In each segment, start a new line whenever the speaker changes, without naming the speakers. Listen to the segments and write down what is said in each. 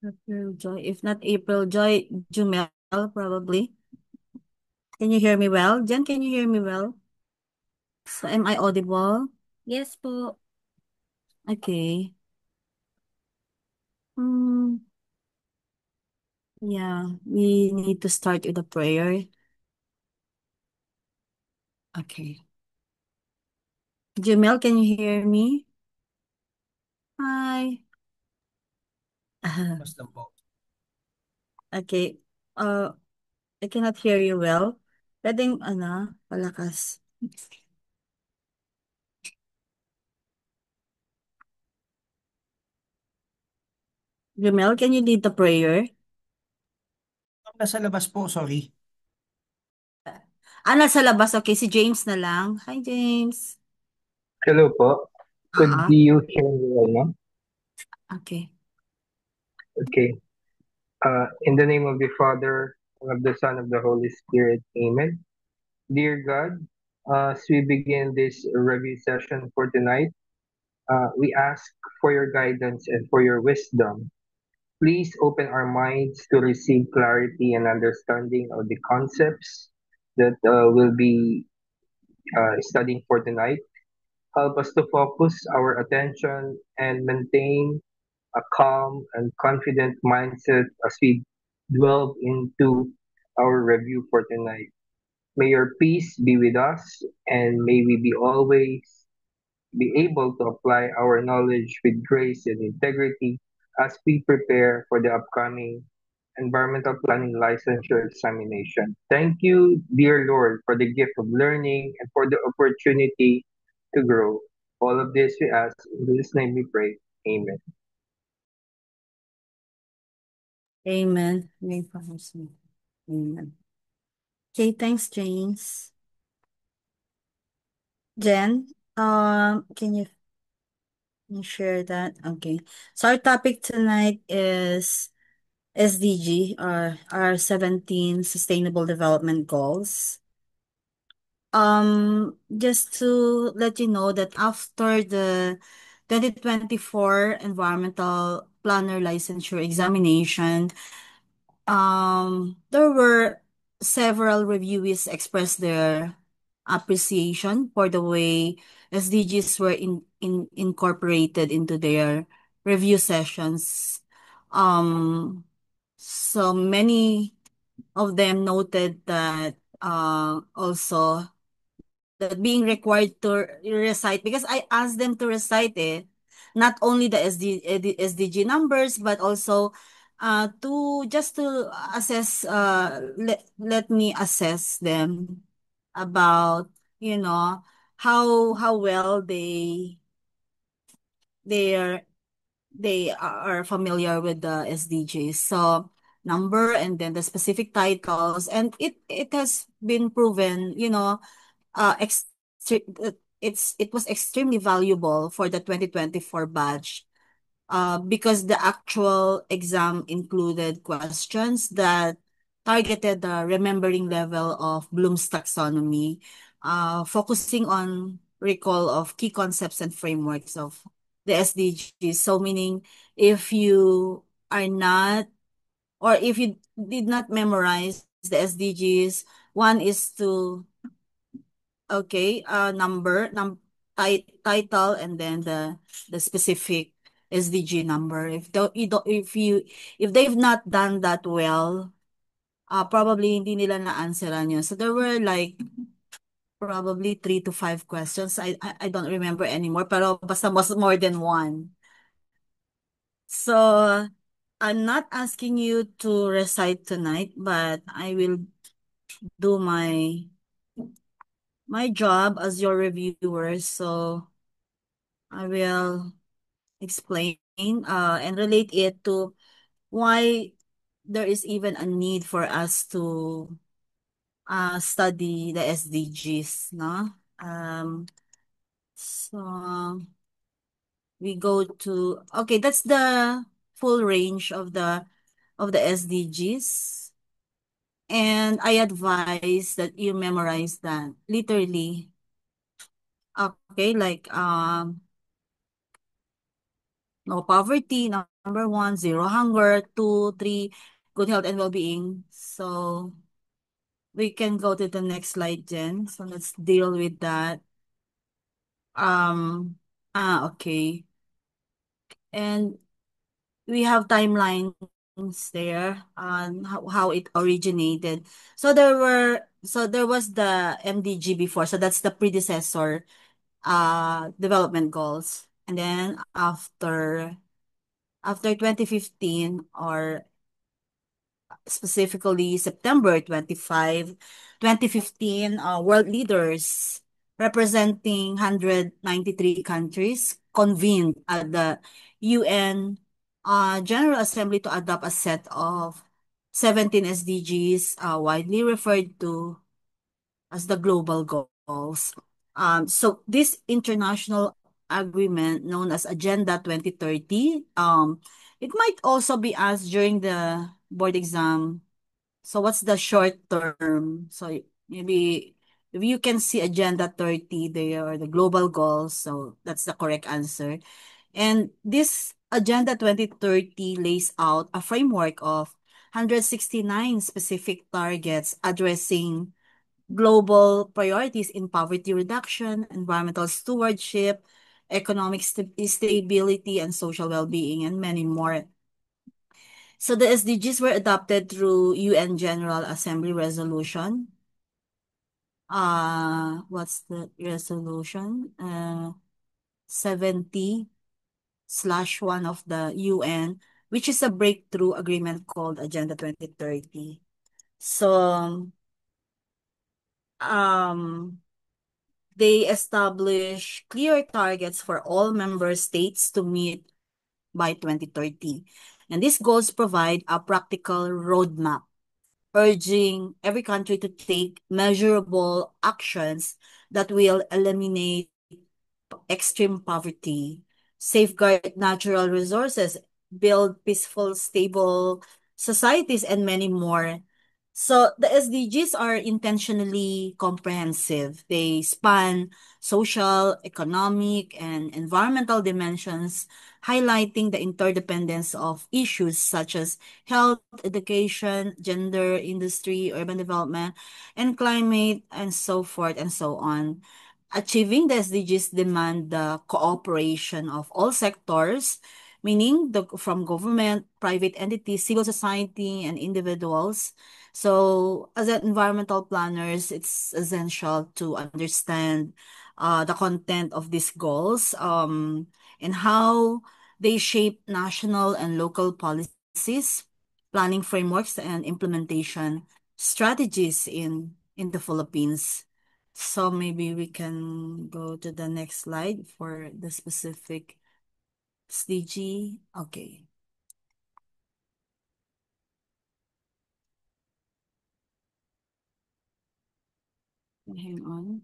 April Joy. If not April Joy, Jumel, probably. Can you hear me well? Jen, can you hear me well? So am I audible?
Yes po.
Okay. Hmm. Yeah, we need to start with a prayer. Okay. Jumel, can you hear me? Hi.
Mas lang po.
Okay. Uh, I cannot hear you well. Pwedeng, palakas. Jumel, can you lead the prayer?
Nasa labas po, sorry.
Nasa labas. Okay, si James na lang. Hi, James.
Hello po. Could
Ah,
you hear me right now?
okay.
Okay. In the name of the Father, and of the Son, of the Holy Spirit. Amen. Dear God, as we begin this review session for tonight, we ask for your guidance and for your wisdom. Please open our minds to receive clarity and understanding of the concepts that we'll be studying for tonight. Help us to focus our attention and maintain a calm and confident mindset as we delve into our review for tonight. May your peace be with us, and may we be always be able to apply our knowledge with grace and integrity as we prepare for the upcoming environmental planning licensure examination. Thank you, dear Lord, for the gift of learning and for the opportunity to grow. All of this we ask in His name we pray. Amen.
Amen. May promise me. Amen. Okay, thanks, James. Jen, can you share that? Okay. So our topic tonight is SDG, or our 17 Sustainable Development Goals. Just to let you know that after the 2024 Environmental Planner Licensure Examination, there were several reviewees express their appreciation for the way SDGs were incorporated into their review sessions. Um, so many of them noted that also that being required to recite, because I asked them to recite it, not only the SDG numbers, but also to just to assess, let me assess them about, you know, how well they are they are familiar with the SDGs. So number and then the specific titles, and it has been proven, it was extremely valuable for the 2024 batch, because the actual exam included questions that targeted the remembering level of Bloom's taxonomy, focusing on recall of key concepts and frameworks of the SDGs. So meaning, if you are not, or if you did not memorize the SDGs, one is to, okay, title, and then the specific SDG number. If they've not done that well, probably hindi nila na-answeran yun. So there were like probably 3 to 5 questions. I don't remember anymore, pero basta was more than one. So I'm not asking you to recite tonight, but I will do my job as your reviewer. So I will explain and relate it to why there is even a need for us to study the SDGs, no? So we go to, okay, that's the full range of the SDGs. And I advise that you memorize that literally. Okay, like no poverty, number one, zero hunger, two, three, good health and well-being. So we can go to the next slide, Jen. So let's deal with that. Okay. And we have timelines there on how it originated. So there was the MDG before. So that's the predecessor development goals. And then after 2015 or specifically September 2015, world leaders representing 193 countries convened at the UN General Assembly to adopt a set of 17 SDGs, widely referred to as the global goals. So this international agreement known as Agenda 2030, it might also be asked during the board exam. So what's the short term? So maybe if you can see Agenda 30 there or the global goals, so that's the correct answer. And this Agenda 2030 lays out a framework of 169 specific targets addressing global priorities in poverty reduction, environmental stewardship, economic stability, and social well-being, and many more. So the SDGs were adopted through UN General Assembly resolution. What's the resolution? 70/1 of the UN, which is a breakthrough agreement called Agenda 2030. So, um, they establish clear targets for all member states to meet by 2030. And these goals provide a practical roadmap, urging every country to take measurable actions that will eliminate extreme poverty, safeguard natural resources, build peaceful, stable societies, and many more. So the SDGs are intentionally comprehensive. They span social, economic, and environmental dimensions, highlighting the interdependence of issues such as health, education, gender, industry, urban development, and climate, and so forth and so on. Achieving the SDGs demand the cooperation of all sectors, meaning from government, private entities, civil society, and individuals. So, as an environmental planners, it's essential to understand the content of these goals, and how they shape national and local policies, planning frameworks, and implementation strategies in the Philippines. So maybe we can go to the next slide for the specific SDG. Okay, hang on.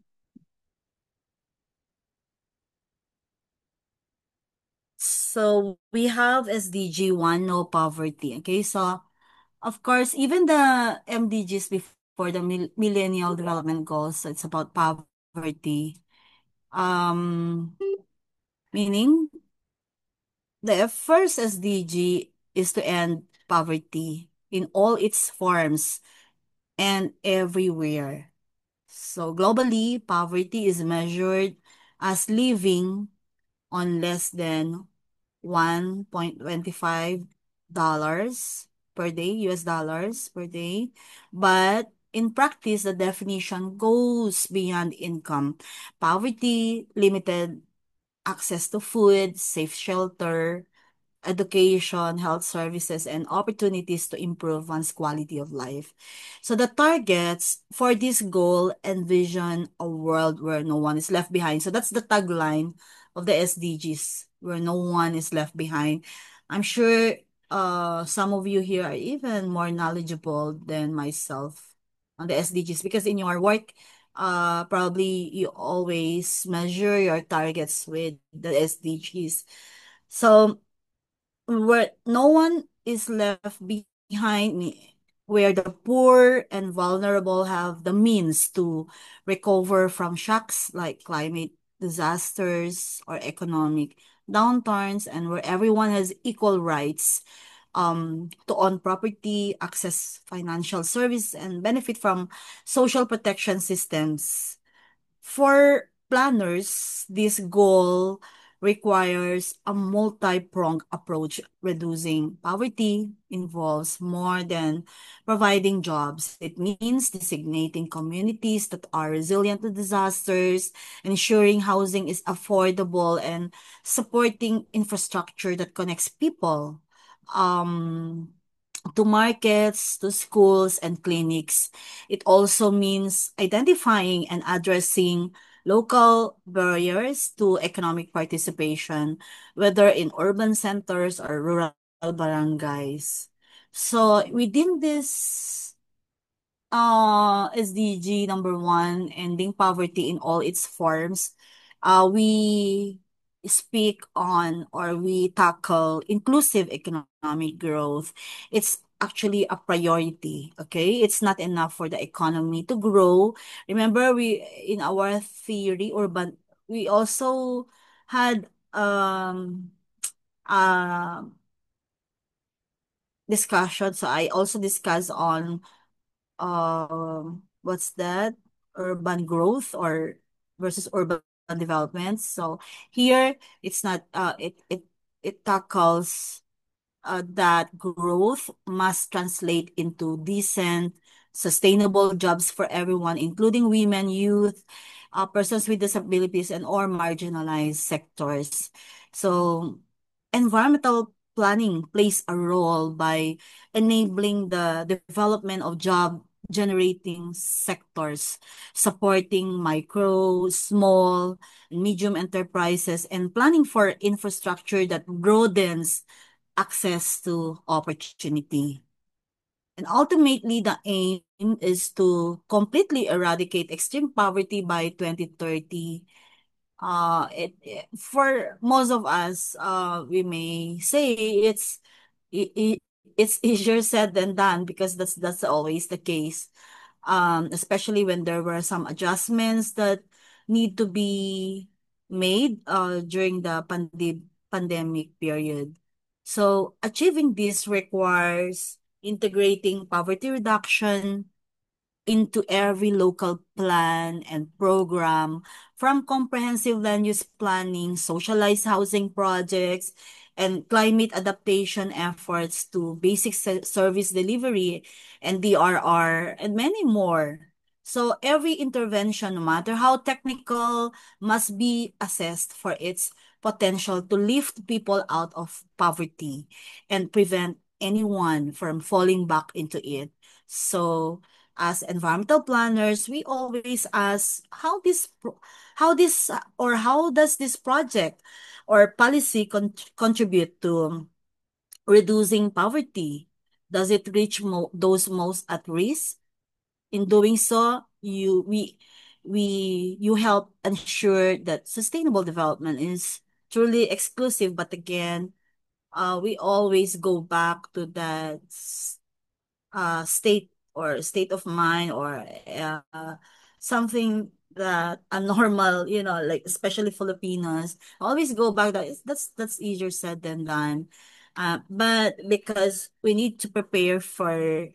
So we have SDG 1, no poverty. Okay, so of course, even the MDGs before the Millennial Development Goals, so it's about poverty. Um, Meaning the first SDG is to end poverty in all its forms and everywhere. So globally, poverty is measured as living on less than $1.25 per day, US dollars per day. But in practice, the definition goes beyond income. Poverty, limited access to food, safe shelter, education, health services, and opportunities to improve one's quality of life. So the targets for this goal envision a world where no one is left behind. So that's the tagline of the SDGs, where no one is left behind. I'm sure some of you here are even more knowledgeable than myself on the SDGs because in your work, probably you always measure your targets with the SDGs. So where no one is left behind, where the poor and vulnerable have the means to recover from shocks like climate disasters or economic downturns, and where everyone has equal rights to own property, access financial service, and benefit from social protection systems. For planners, this goal requires a multi-pronged approach. Reducing poverty involves more than providing jobs. It means designating communities that are resilient to disasters, ensuring housing is affordable, and supporting infrastructure that connects people. Um, to markets, to schools, and clinics. It also means identifying and addressing local barriers to economic participation, whether in urban centers or rural barangays. So within this SDG number one, ending poverty in all its forms, we speak on or we tackle inclusive economic growth. It's actually a priority, okay? It's not enough for the economy to grow. Remember, we in our theory urban, we also had uh discussion. So I also discussed on what's that, urban growth or versus urban development. So here it's not it tackles that growth must translate into decent, sustainable jobs for everyone, including women, youth, persons with disabilities, and or marginalized sectors. So, environmental planning plays a role by enabling the development of job generating sectors, supporting micro, small, and medium enterprises, and planning for infrastructure that broadens access to opportunity. And ultimately, the aim is to completely eradicate extreme poverty by 2030. For most of us, we may say it's easier said than done because that's always the case. Especially when there were some adjustments that need to be made during the pandemic period. So achieving this requires integrating poverty reduction into every local plan and program, from comprehensive land use planning, socialized housing projects, and climate adaptation efforts to basic service delivery and DRR, and many more. So every intervention, no matter how technical, must be assessed for its potential to lift people out of poverty and prevent anyone from falling back into it. So as environmental planners, we always ask how does this project or policy contribute to reducing poverty? Does it reach those most at risk? In doing so, you help ensure that sustainable development is truly exclusive. But again, we always go back to that state or state of mind or something that a normal, like especially Filipinos always go back that that's easier said than done. But because we need to prepare for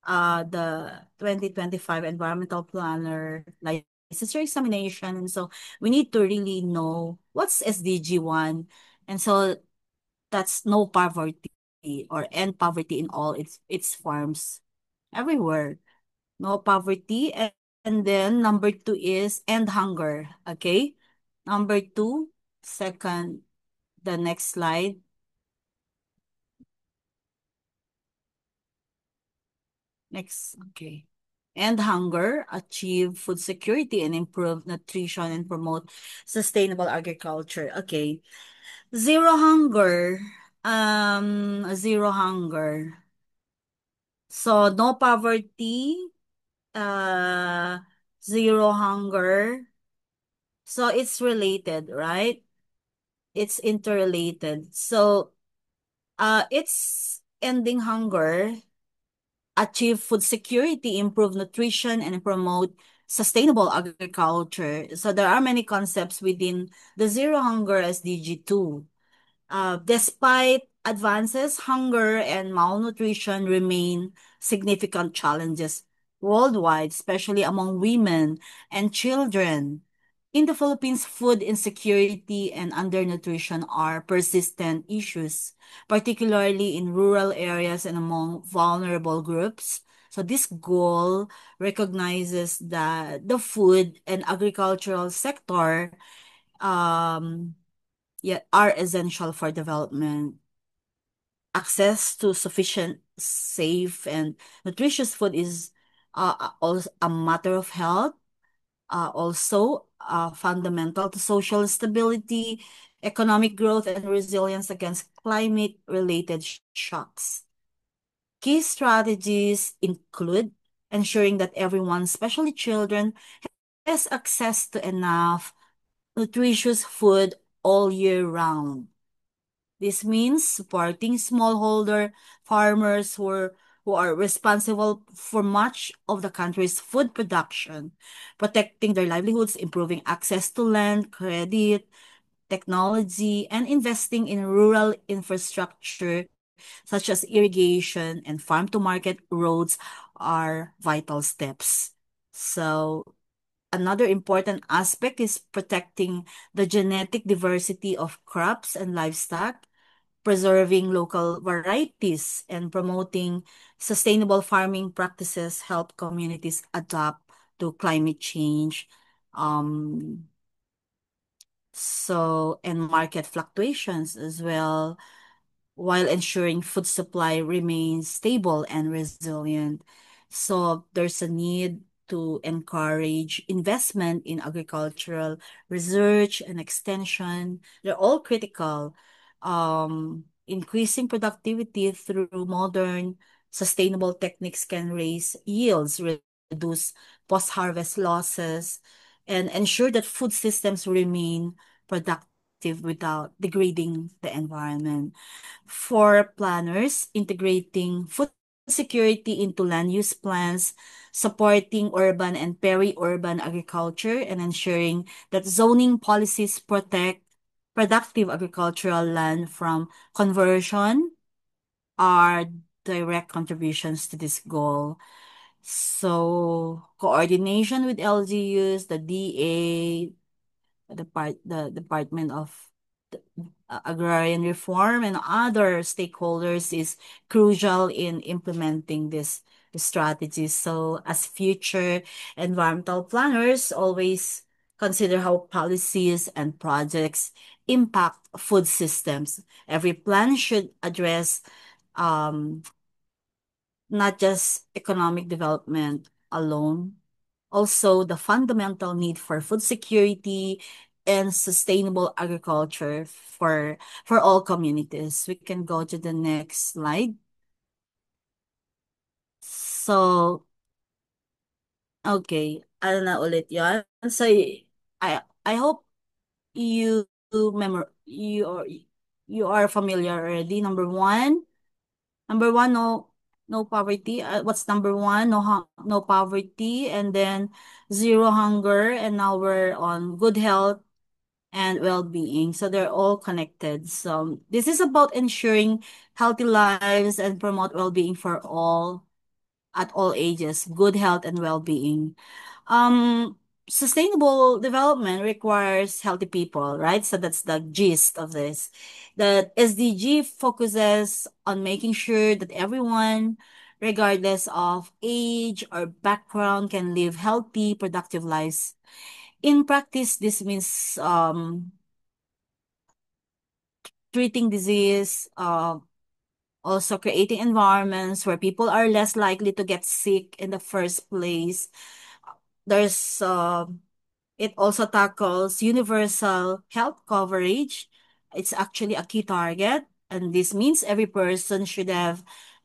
the 2025 environmental planner licensure examination, and so we need to really know what's SDG 1. And so that's no poverty or end poverty in all its forms everywhere. No poverty. And then number two is end hunger. Okay. Number two, second, the next slide. Next. Okay. End hunger, achieve food security and improve nutrition and promote sustainable agriculture. Okay. Zero hunger. Zero hunger. So no poverty, uh, zero hunger. So it's related, right? It's interrelated. So it's ending hunger, achieve food security, improve nutrition, and promote sustainable agriculture. So there are many concepts within the Zero Hunger SDG 2. Despite advances, hunger and malnutrition remain significant challenges worldwide, especially among women and children. In the Philippines, food insecurity and undernutrition are persistent issues, particularly in rural areas and among vulnerable groups. So this goal recognizes that the food and agricultural sector um, are essential for development. Access to sufficient, safe, and nutritious food is also a matter of health, also fundamental to social stability, economic growth, and resilience against climate-related shocks. Key strategies include ensuring that everyone, especially children, has access to enough nutritious food all year round. This means supporting smallholder farmers who are responsible for much of the country's food production, protecting their livelihoods, improving access to land, credit, technology, and investing in rural infrastructure such as irrigation and farm-to-market roads are vital steps. So another important aspect is protecting the genetic diversity of crops and livestock, preserving local varieties, and promoting sustainable farming practices help communities adapt to climate change. Um, and market fluctuations as well, while ensuring food supply remains stable and resilient. So there's a need to encourage investment in agricultural research and extension. They're all critical. Increasing productivity through modern sustainable techniques can raise yields, reduce post-harvest losses, and ensure that food systems remain productive without degrading the environment. For planners, integrating food security into land use plans, supporting urban and peri-urban agriculture, and ensuring that zoning policies protect productive agricultural land from conversion are direct contributions to this goal. So, coordination with LGUs, the the Department of Agrarian Reform and other stakeholders is crucial in implementing this strategies. So as future environmental planners, always consider how policies and projects impact food systems. Every plan should address um, not just economic development alone, also the fundamental need for food security and sustainable agriculture for all communities. We can go to the next slide. So, okay, ano na ulit yan? So, I hope you you are familiar already. Number one, no poverty. What's number one? No poverty, and then zero hunger, and now we're on good health and well-being. So they're all connected. So this is about ensuring healthy lives and promote well-being for all at all ages, good health and well-being. Um, Sustainable development requires healthy people, right? So that's the gist of this. The SDG focuses on making sure that everyone, regardless of age or background, can live healthy, productive lives. In practice, this means treating disease, also creating environments where people are less likely to get sick in the first place. There's It also tackles universal health coverage. It's actually a key target, and this means every person should have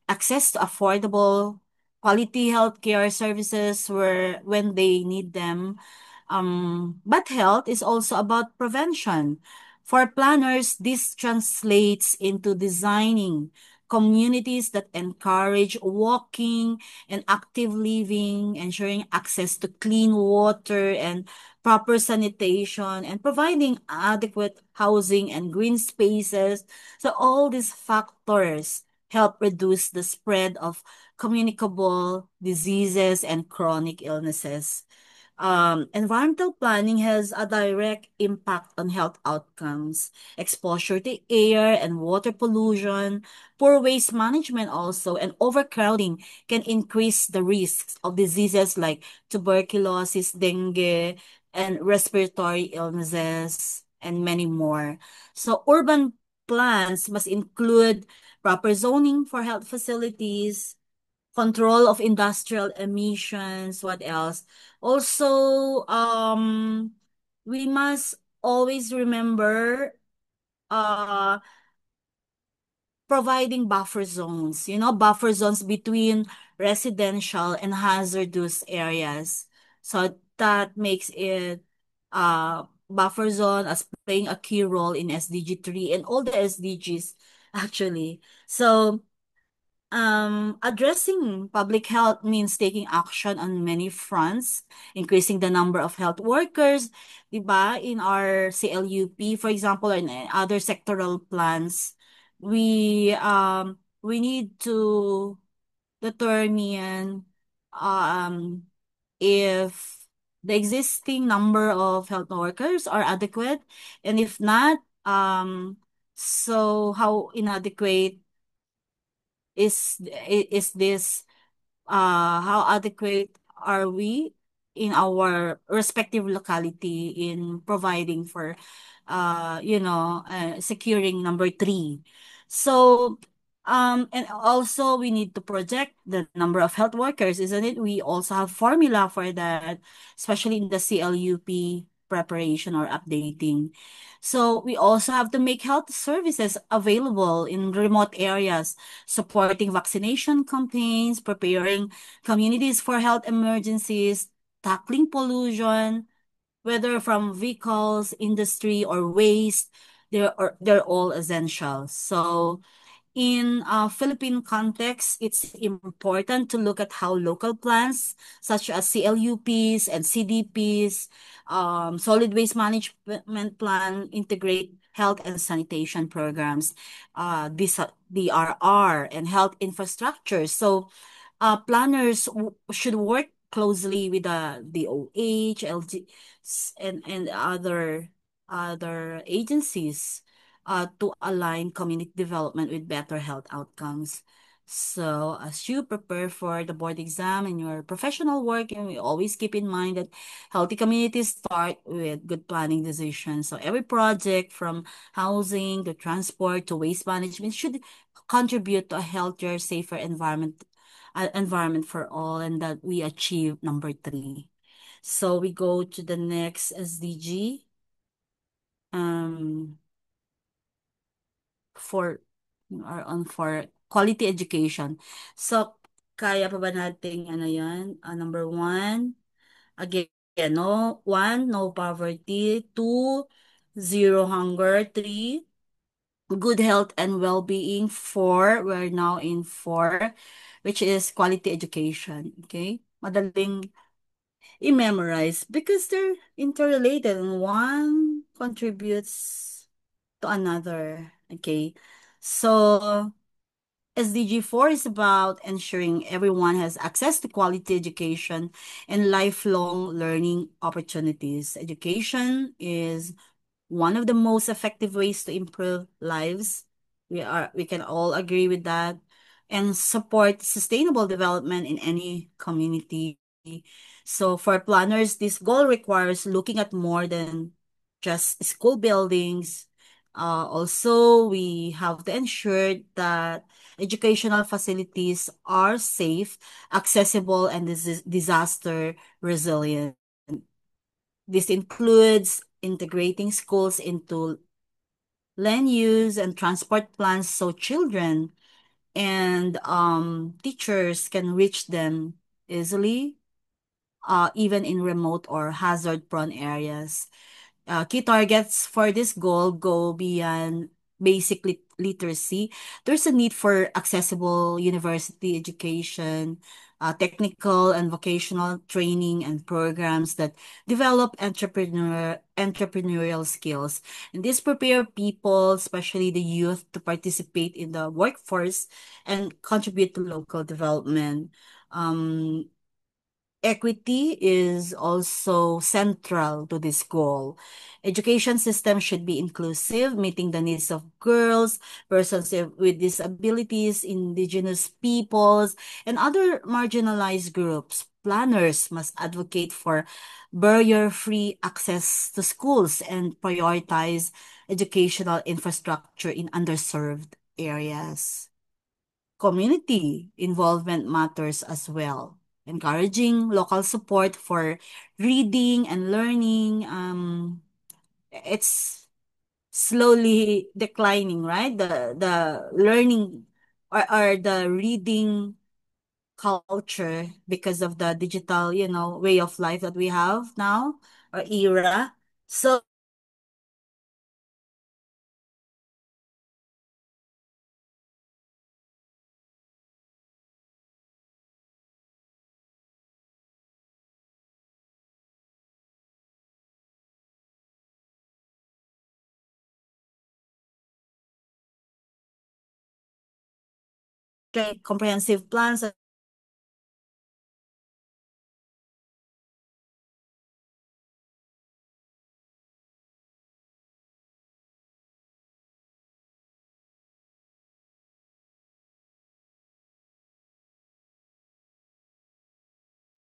access to affordable, quality healthcare services when they need them. But health is also about prevention. For planners, this translates into designing communities that encourage walking and active living, ensuring access to clean water and proper sanitation, and providing adequate housing and green spaces. So all these factors help reduce the spread of communicable diseases and chronic illnesses. Environmental planning has a direct impact on health outcomes. Exposure to air and water pollution, poor waste management also, and overcrowding can increase the risks of diseases like tuberculosis, dengue, and respiratory illnesses, and many more. So urban plans must include proper zoning for health facilities, control of industrial emissions, what else? Also, we must always remember uh providing buffer zones, buffer zones between residential and hazardous areas. So that makes it buffer zone as playing a key role in SDG 3 and all the SDGs actually. So addressing public health means taking action on many fronts, increasing the number of health workers, diba? In our CLUP, for example, and other sectoral plans, we need to determine um if the existing number of health workers are adequate, and if not, so how inadequate is this, how adequate are we in our respective locality in providing for securing number three. So and also we need to project the number of health workers, isn't it? We also have formula for that, especially in the CLUP preparation or updating. So we also have to make health services available in remote areas, supporting vaccination campaigns, preparing communities for health emergencies, tackling pollution, whether from vehicles, industry, or waste. They're all essential. So in Philippine context, it's important to look at how local plans such as CLUPs and CDPs, solid waste management plan, integrate health and sanitation programs, DRR, and health infrastructure. So planners should work closely with the DOH, and other agencies to align community development with better health outcomes. So, as you prepare for the board exam in your professional work, and we always keep in mind that healthy communities start with good planning decisions. So, every project from housing to transport to waste management should contribute to a healthier, safer environment for all, and that we achieve number three. So, we go to the next SDG. Um, for for quality education. So, kaya pa ba nating ano yan? Number one, again, no, one, no poverty. Two, zero hunger. Three, good health and well-being. Four, we're now in four, which is quality education. Okay? Madaling i-memorize because they're interrelated and one contributes to another. Okay? So, SDG 4 is about ensuring everyone has access to quality education and lifelong learning opportunities. Education is one of the most effective ways to improve lives. We can all agree with that, and support sustainable development in any community. So for planners, this goal requires looking at more than just school buildings. Also, we have to ensure that educational facilities are safe, accessible, and disaster resilient. This includes integrating schools into land use and transport plans so children and teachers can reach them easily, even in remote or hazard-prone areas. Key targets for this goal go beyond basic literacy, there's a need for accessible university education, technical and vocational training and programs that develop entrepreneurial skills. And this prepare people, especially the youth, to participate in the workforce and contribute to local development. Um, Equity is also central to this goal. Education system should be inclusive, meeting the needs of girls, with disabilities, indigenous peoples, and other marginalized groups. Planners must advocate for barrier-free access to schools and prioritize educational infrastructure in underserved areas. Community involvement matters as well. Encouraging local support for reading and learning. It's slowly declining, right? The learning or the reading culture because of the digital, way of life that we have now or era. So comprehensive plans.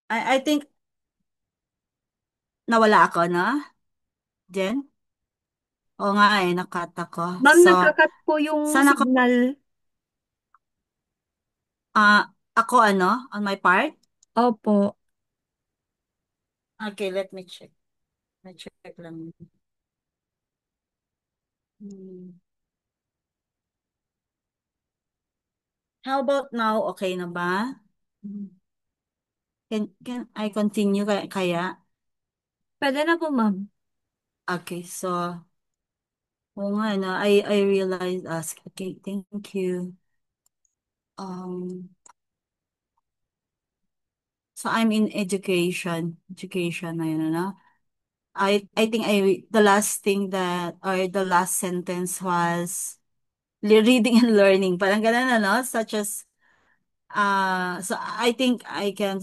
I think nawala ako na, Jen. Oo nga eh, nakat ako.
Ma'am,
So,
nagkakat po yung
sana ako,
signal.
ah, ako on my part?
Opo.
Okay, let me check. Na-check lang. Hmm. How about now? Okay na ba? Hmm. Can I continue kaya?
Pwede na po, ma'am.
Okay, so, oo nga, I realize, okay, thank you. Um, so I'm in education na yun, ano? I think the last thing or the last sentence was reading and learning. Parang ganun, ano? Such as, so I think I can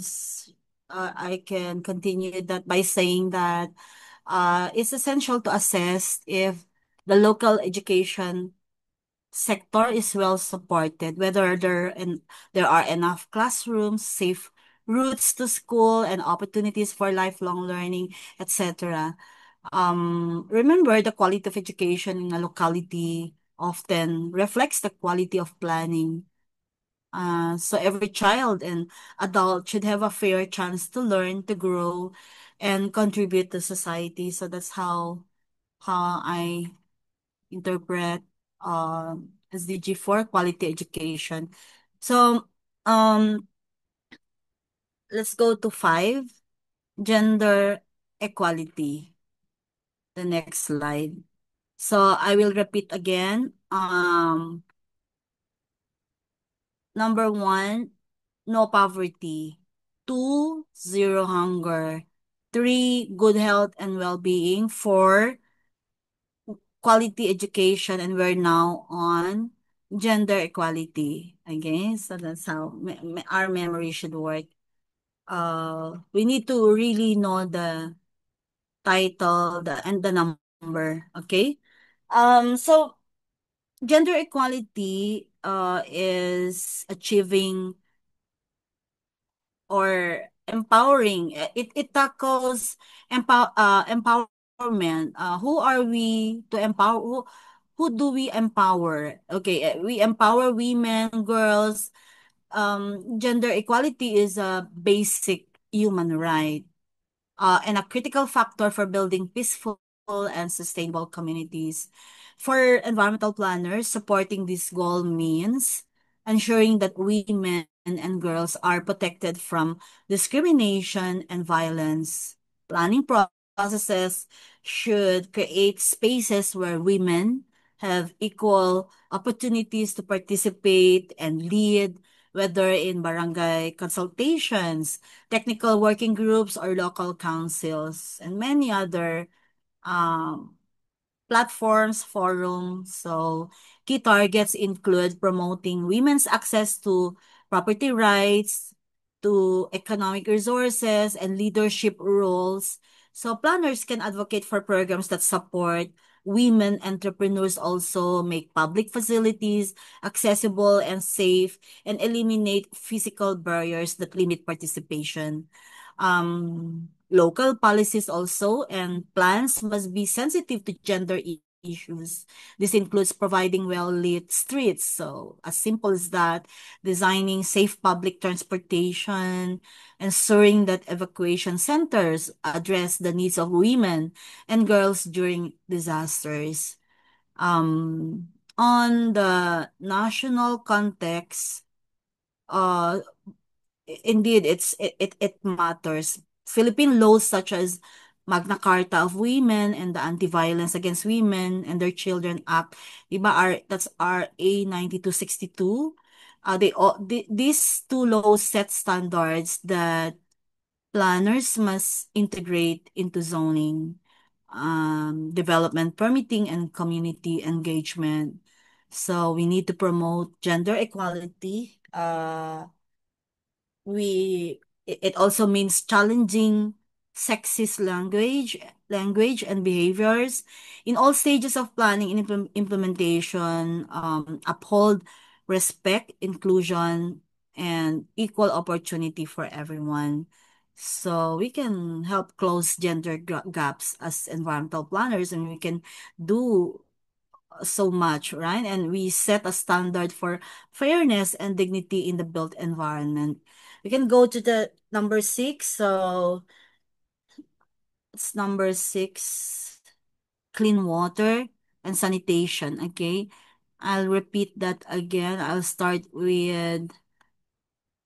continue that by saying that, it's essential to assess if the local education sector is well supported, whether there are enough classrooms, safe routes to school, and opportunities for lifelong learning, etc. Remember, the quality of education in a locality often reflects the quality of planning. So every child and adult should have a fair chance to learn, to grow, and contribute to society. So that's how I interpret SDG 4, quality education. So um let's go to 5, gender equality. The next slide. So I will repeat again. Number 1, no poverty. 2, zero hunger. 3, good health and well-being. 4, quality education, and we're now on gender equality. Okay, so that's how our memory should work. We need to really know the title, and the number. Okay. So gender equality is achieving or empowering. It tackles empowerment. Who are we to empower? Who do we empower? Okay, we empower women, girls. Gender equality is a basic human right, and a critical factor for building peaceful and sustainable communities. For environmental planners, supporting this goal means ensuring that women and girls are protected from discrimination and violence. Planning processes should create spaces where women have equal opportunities to participate and lead, whether in barangay consultations, technical working groups, or local councils, and many other um, platforms, forums. So key targets include promoting women's access to property rights, to economic resources, and leadership roles. So planners can advocate for programs that support women entrepreneurs, also make public facilities accessible and safe, and eliminate physical barriers that limit participation. Local policies also and plans must be sensitive to gender issues. This includes providing well-lit streets. So as simple as that, designing safe public transportation, ensuring that evacuation centers address the needs of women and girls during disasters. On the national context, uh, indeed, it matters. Philippine laws such as Magna Carta of Women and the Anti-Violence Against Women and Their Children Act, diba, that's RA 9262. These two laws set standards that planners must integrate into zoning, development permitting, and community engagement. So we need to promote gender equality, it also means challenging sexist language and behaviors in all stages of planning and implementation, uphold respect, inclusion, and equal opportunity for everyone. So we can help close gender gaps as environmental planners, and we can do so much, right? And we set a standard for fairness and dignity in the built environment. We can go to the number six. So it's number six, clean water and sanitation. Okay. I'll repeat that again. I'll start with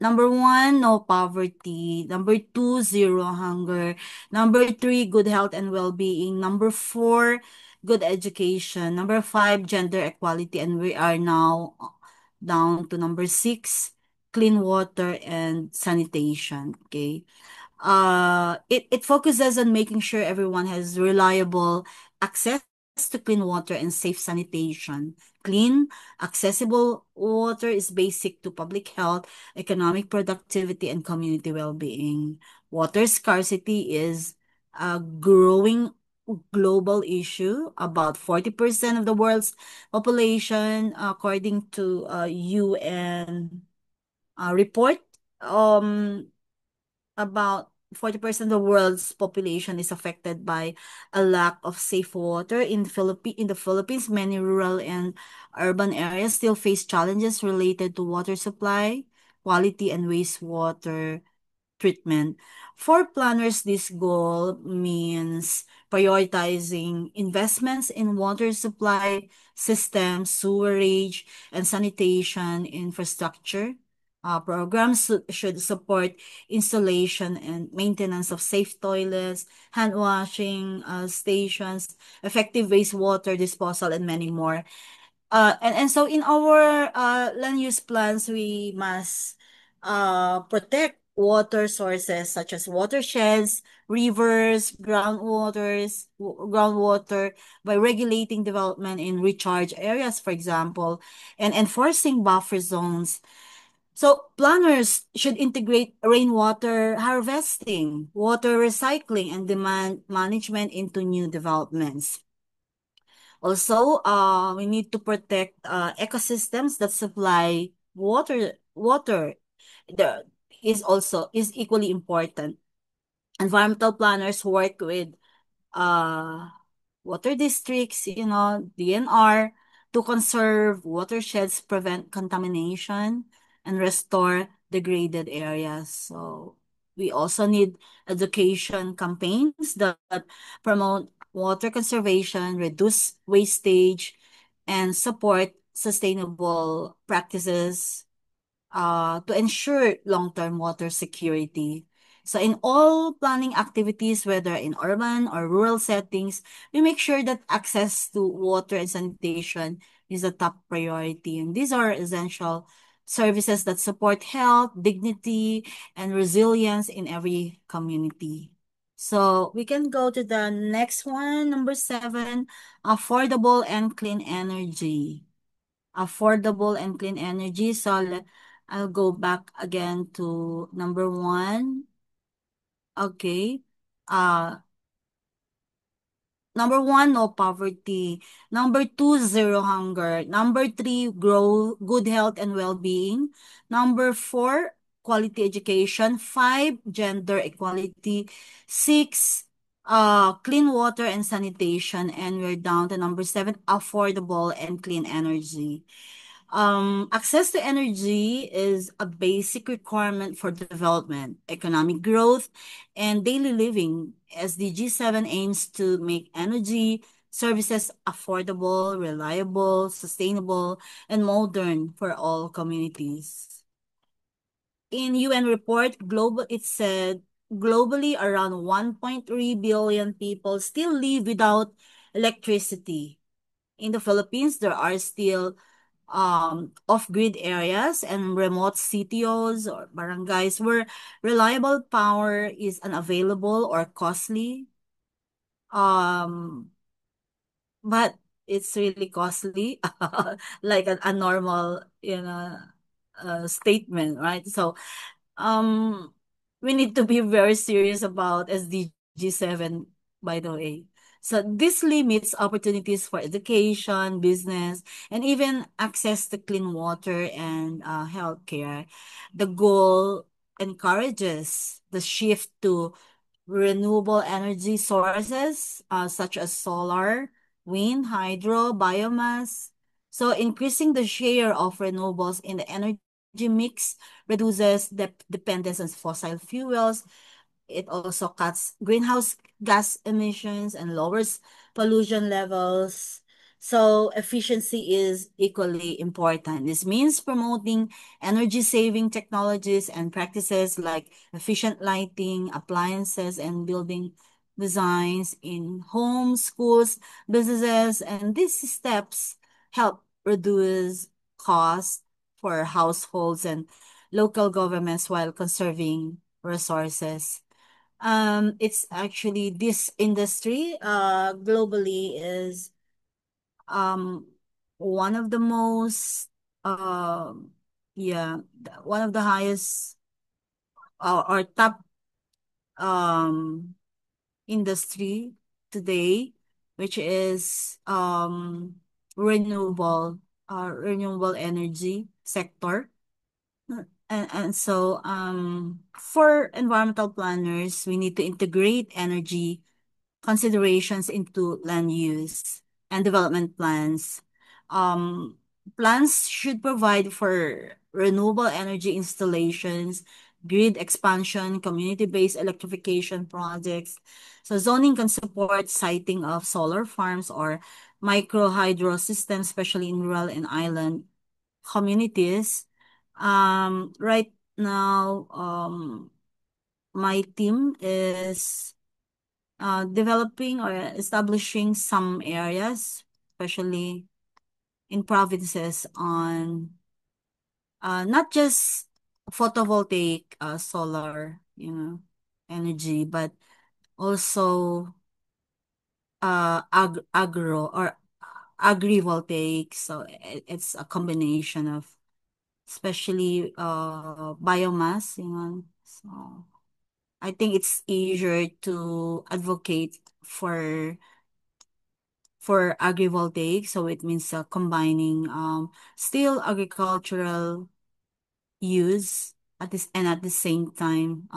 number one, no poverty. Number two, zero hunger. Number three, good health and well-being. Number four, good education. Number five, gender equality. And we are now down to number six, clean water and sanitation. Okay. It focuses on making sure everyone has reliable access to clean water and safe sanitation. Clean, accessible water is basic to public health, economic productivity, and community well-being. Water scarcity is a growing global issue. About 40% of the world's population, according to a UN report, um, about 40% of the world's population is affected by a lack of safe water. In the Philippines, many rural and urban areas still face challenges related to water supply, quality, and wastewater treatment. For planners, this goal means prioritizing investments in water supply systems, sewerage, and sanitation infrastructure. Programs should support installation and maintenance of safe toilets, hand washing stations, effective wastewater disposal, and many more. And so in our land use plans, we must protect water sources such as watersheds, rivers, groundwater by regulating development in recharge areas, for example, and enforcing buffer zones. So planners should integrate rainwater harvesting, water recycling, and demand management into new developments. Also, we need to protect ecosystems that supply water. The is equally important. Environmental planners work with uh water districts, DNR, to conserve watersheds, prevent contamination, and restore degraded areas. So we also need education campaigns that promote water conservation, reduce wastage, and support sustainable practices to ensure long-term water security. So in all planning activities, whether in urban or rural settings, we make sure that access to water and sanitation is a top priority. And these are essential services that support health, dignity, and resilience in every community. So we can go to the next one, number 7, affordable and clean energy. Affordable and clean energy. So I'll go back again to number 1. Okay. Uh, Number 1, no poverty. Number 2, zero hunger. Number 3, grow good health and well-being. Number 4, quality education. 5, gender equality. 6, clean water and sanitation. And we're down to number 7, affordable and clean energy. Access to energy is a basic requirement for development, economic growth, and daily living. SDG 7 aims to make energy services affordable, reliable, sustainable, and modern for all communities. In UN report, it said globally around 1.3 billion people still live without electricity. In the Philippines, there are still off-grid areas and remote CTOs or barangays where reliable power is unavailable or costly. Um, but it's really costly, like a normal, statement, right? So, um, we need to be very serious about SDG 7, by the way. So this limits opportunities for education, business, and even access to clean water and healthcare. The goal encourages the shift to renewable energy sources, such as solar, wind, hydro, biomass. So increasing the share of renewables in the energy mix reduces the dependence on fossil fuels. It also cuts greenhouse gas emissions and lowers pollution levels. So efficiency is equally important. This means promoting energy saving technologies and practices like efficient lighting, appliances, and building designs in homes, schools, businesses, and these steps help reduce costs for households and local governments while conserving resources. It's actually this industry globally is um one of the most yeah one of the highest or top um industry today, which is renewable renewable energy sector. And so for environmental planners, we need to integrate energy considerations into land use and development plans. Um, Plans should provide for renewable energy installations, grid expansion, community-based electrification projects. So zoning can support siting of solar farms or micro hydro systems, especially in rural and island communities. Right now, my team is developing or establishing some areas, especially in provinces, on not just photovoltaic solar, energy, but also agro or agrivoltaic. So it's a combination of especially biomass, So I think it's easier to advocate for agrivoltaic. So it means combining still agricultural use at the same time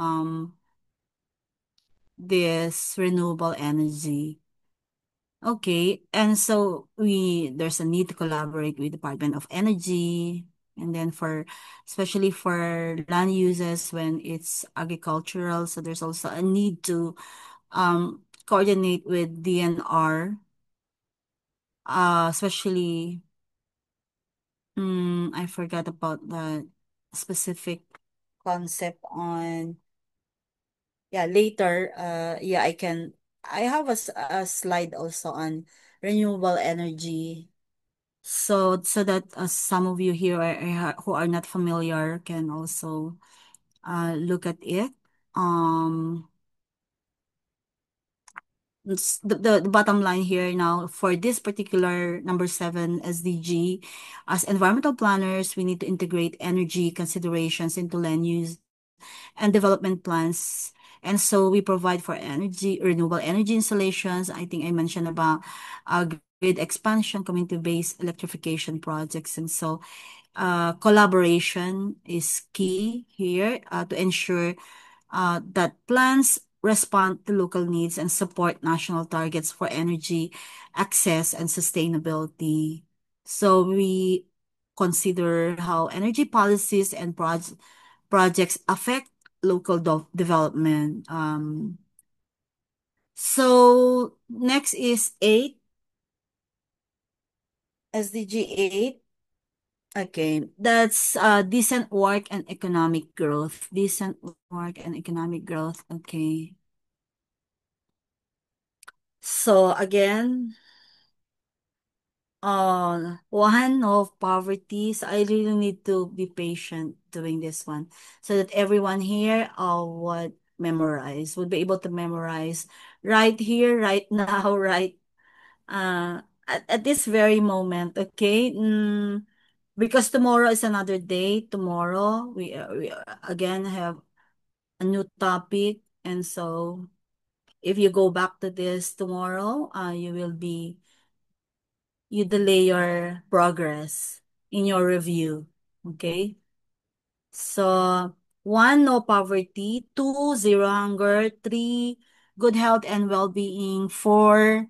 this renewable energy. Okay, and so there's a need to collaborate with Department of Energy, and then especially for land uses when it's agricultural, so there's also a need to coordinate with DNR, especially I forgot about the specific concept on yeah, later, yeah, I have a slide also on renewable energy. So that some of you here who are not familiar can also look at it. Um, the bottom line here now for this particular number 7 SDG, as environmental planners, we need to integrate energy considerations into land use and development plans. And so we provide for renewable energy installations. I think I mentioned about grid expansion, community-based electrification projects. And so collaboration is key here to ensure that plans respond to local needs and support national targets for energy access and sustainability. So we consider how energy policies and projects affect local development. So next is 8, SDG 8. Okay, that's decent work and economic growth. Decent work and economic growth. Okay. So again, one of poverty. So I really need to be patient doing this one so that everyone here would be able to memorize right here, right now, right at this very moment, okay? Because tomorrow is another day. Tomorrow we again have a new topic, and so if you go back to this tomorrow, you delay your progress in your review. Okay? So, 1, no poverty. 2, zero hunger. 3, good health and well-being. 4,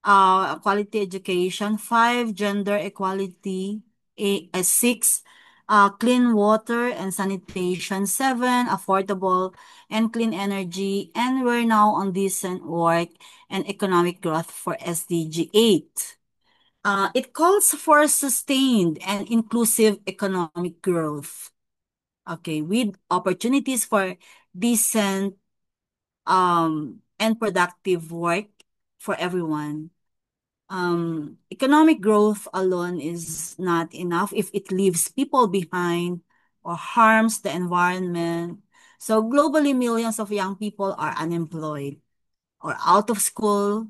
quality education. 5, gender equality. 6, clean water and sanitation. 7, affordable and clean energy. And we're now on decent work and economic growth for SDG 8. It calls for sustained and inclusive economic growth. Okay, with opportunities for decent and productive work for everyone. Economic growth alone is not enough if it leaves people behind or harms the environment. So globally, millions of young people are unemployed or out of school,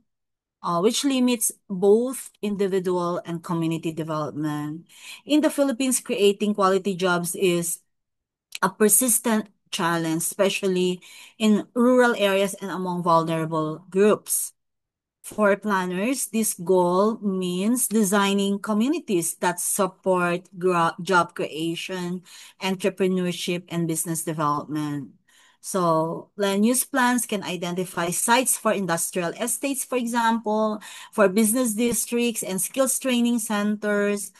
which limits both individual and community development. In the Philippines, creating quality jobs is a persistent challenge, especially in rural areas and among vulnerable groups. For planners, this goal means designing communities that support job creation, entrepreneurship, and business development. So, land use plans can identify sites for industrial estates, for example, for business districts and skills training centers,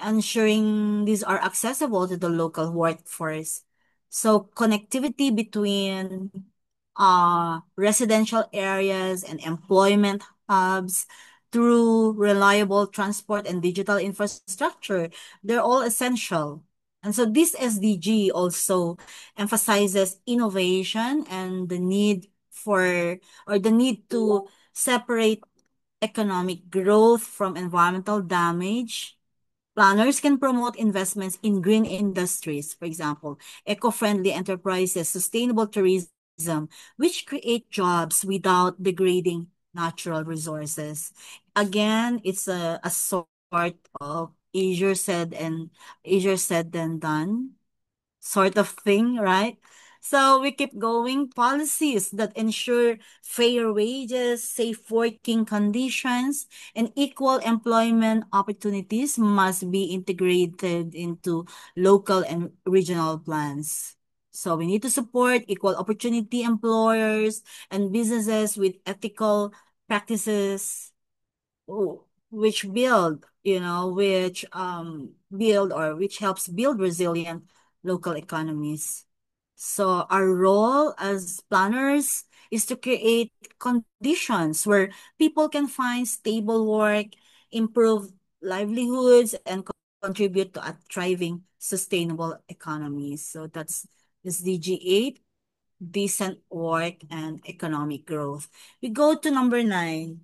ensuring these are accessible to the local workforce. So, connectivity between residential areas and employment hubs through reliable transport and digital infrastructure. They're all essential. And so this SDG also emphasizes innovation and the need to separate economic growth from environmental damage. Planners can promote investments in green industries, for example, eco-friendly enterprises, sustainable tourism, which create jobs without degrading natural resources. Again, it's a sort of easier said than done sort of thing, right? So we keep going. Policies that ensure fair wages, safe working conditions, and equal employment opportunities must be integrated into local and regional plans. So we need to support equal opportunity employers and businesses with ethical practices which which helps build resilient local economies. So our role as planners is to create conditions where people can find stable work, improve livelihoods, and contribute to a thriving, sustainable economy. So that's SDG 8. decent work, and economic growth. We go to number 9.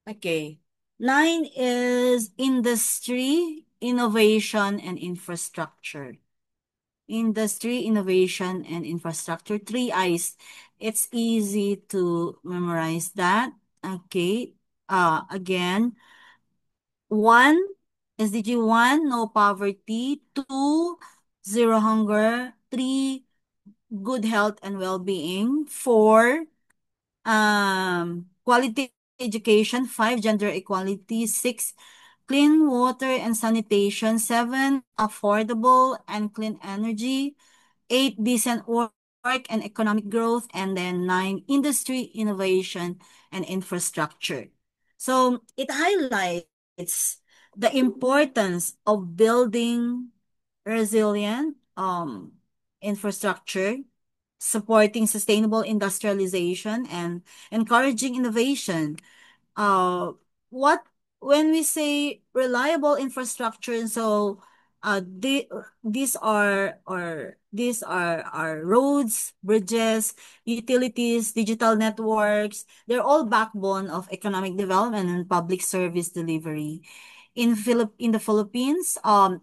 Okay. 9 is industry, innovation, and infrastructure. Industry, innovation, and infrastructure. 3 I's. It's easy to memorize that. Okay. Again, 1, SDG 1, no poverty. 2, zero hunger. 3, good health and well-being. 4, quality education. 5, gender equality. 6, clean water and sanitation. 7, affordable and clean energy. 8, decent work and economic growth. And then 9, industry, innovation, and infrastructure. So it highlights the importance of building resilient infrastructure, supporting sustainable industrialization, and encouraging innovation. uh what when we say reliable infrastructure, so these are our roads, bridges, utilities, digital networks. They're all backbone of economic development and public service delivery. In the Philippines,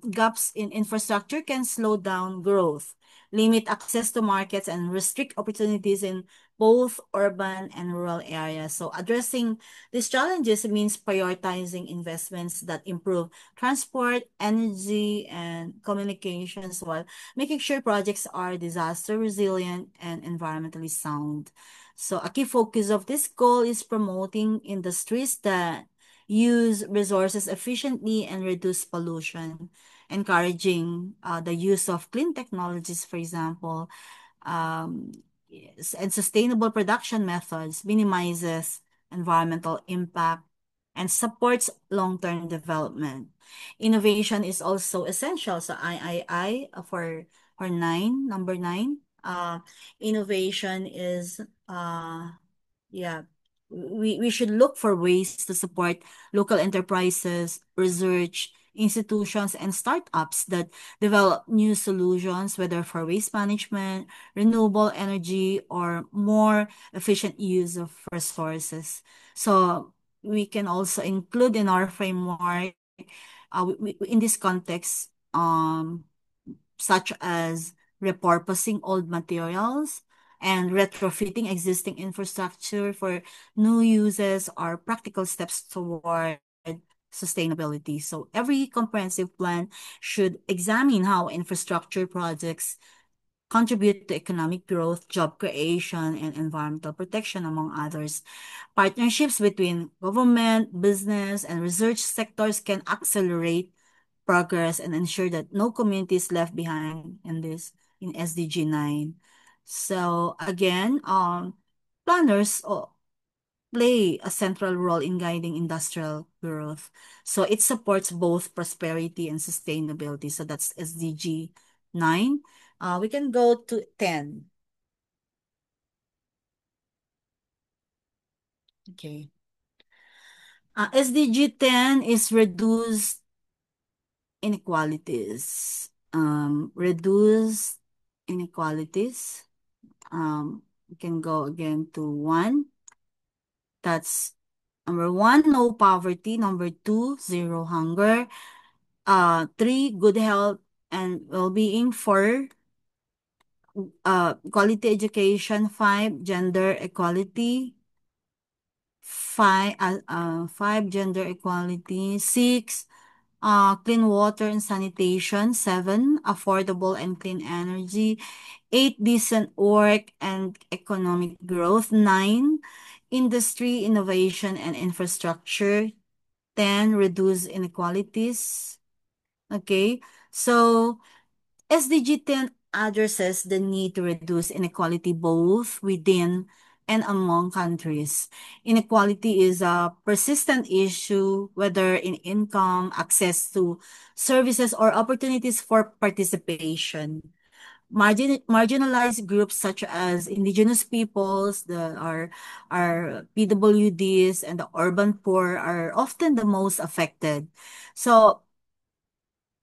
gaps in infrastructure can slow down growth, limit access to markets, and restrict opportunities in both urban and rural areas. So addressing these challenges means prioritizing investments that improve transport, energy, and communications, while making sure projects are disaster resilient and environmentally sound. So a key focus of this goal is promoting industries that use resources efficiently and reduce pollution, encouraging the use of clean technologies, for example, yes, and sustainable production methods, minimizes environmental impact and supports long-term development. Innovation is also essential. So for 9, number 9, innovation is yeah, we should look for ways to support local enterprises, research institutions, and startups that develop new solutions, whether for waste management, renewable energy, or more efficient use of resources. So we can also include in our framework, in this context, such as repurposing old materials and retrofitting existing infrastructure for new uses are practical steps toward sustainability. So every comprehensive plan should examine how infrastructure projects contribute to economic growth, job creation, and environmental protection, among others. Partnerships between government, business, and research sectors can accelerate progress and ensure that no community is left behind in SDG 9. So again, planners play a central role in guiding industrial growth. So it supports both prosperity and sustainability. So that's SDG 9. We can go to 10. Okay. SDG 10 is reduce inequalities. Reduce inequalities. We can go again to 1. That's number 1, no poverty. Number 2, zero hunger. 3, good health and well-being. 4, quality education. 5, gender equality. 5, gender equality. 6, clean water and sanitation. 7, affordable and clean energy. 8, decent work and economic growth. 9, industry, innovation, and infrastructure. 10, reduce inequalities. Okay, so SDG 10 addresses the need to reduce inequality both within and among countries. Inequality is a persistent issue, whether in income, access to services, or opportunities for participation. Marginalized groups such as indigenous peoples, our PWDs, and the urban poor are often the most affected. So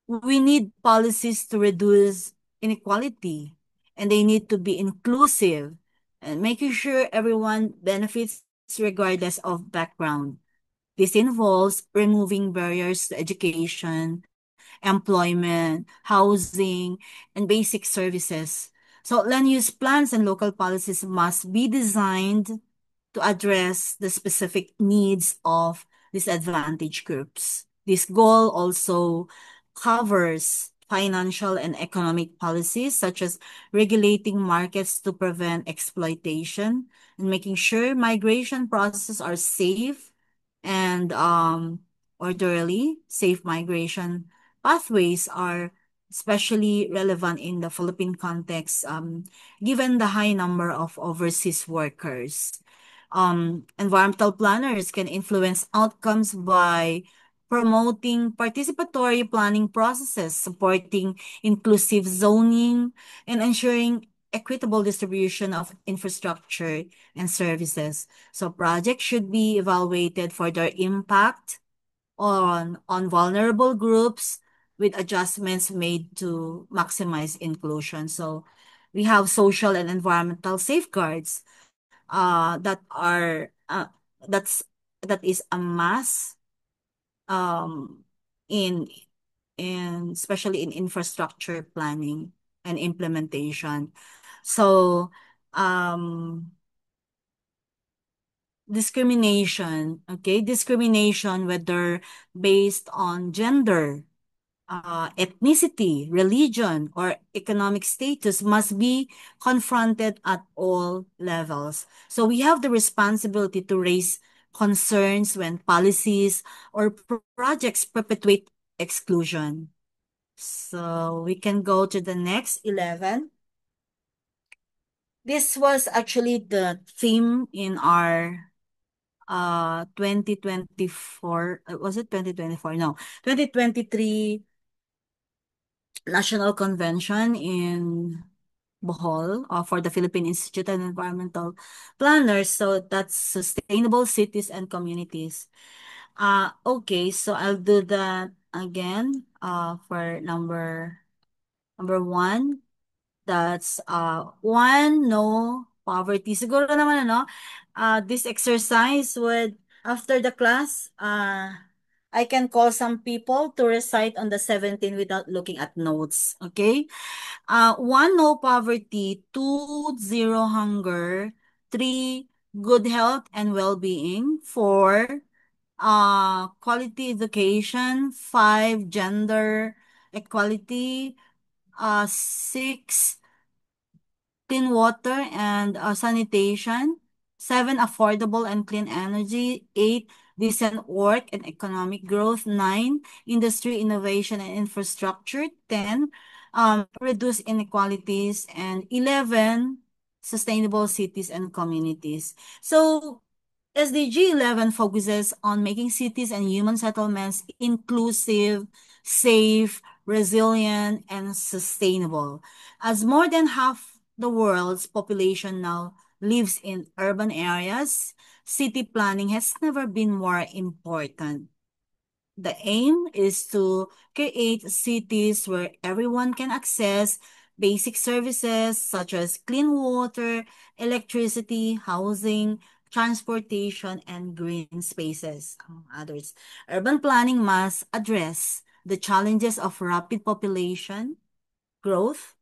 we need policies to reduce inequality, and they need to be inclusive and making sure everyone benefits regardless of background. This involves removing barriers to education, employment, housing, and basic services. So land use plans and local policies must be designed to address the specific needs of disadvantaged groups. This goal also covers financial and economic policies such as regulating markets to prevent exploitation and making sure migration processes are safe and orderly. Safe migration pathways are especially relevant in the Philippine context, given the high number of overseas workers. Environmental planners can influence outcomes by promoting participatory planning processes, supporting inclusive zoning, and ensuring equitable distribution of infrastructure and services. So projects should be evaluated for their impact on vulnerable groups with adjustments made to maximize inclusion. So we have social and environmental safeguards that are that's that is a must um in especially in infrastructure planning and implementation. So um discrimination, whether based on gender, ethnicity, religion, or economic status must be confronted at all levels. So we have the responsibility to raise concerns when policies or projects perpetuate exclusion. So we can go to the next 11. This was actually the theme in our 2024, was it 2024? No, 2023 National Convention in Bohol for the Philippine Institute of Environmental Planners. So that's sustainable cities and communities. Okay, so I'll do that again for number one. That's one, no poverty. Siguro naman ano, this exercise would, after the class, I can call some people to recite on the 17 without looking at notes. Okay? One, no poverty. Two, zero hunger. Three, good health and well-being. Four, quality education. Five, gender equality. Six, clean water and sanitation. Seven, affordable and clean energy. Eight, decent work and economic growth. Nine, industry, innovation and infrastructure. 10, reduce inequalities. And 11, sustainable cities and communities. So SDG 11 focuses on making cities and human settlements inclusive, safe, resilient, and sustainable. As more than half the world's population now lives in urban areas, city planning has never been more important. The aim is to create cities where everyone can access basic services such as clean water, electricity, housing, transportation, and green spaces, among others. Urban planning must address the challenges of rapid population growth,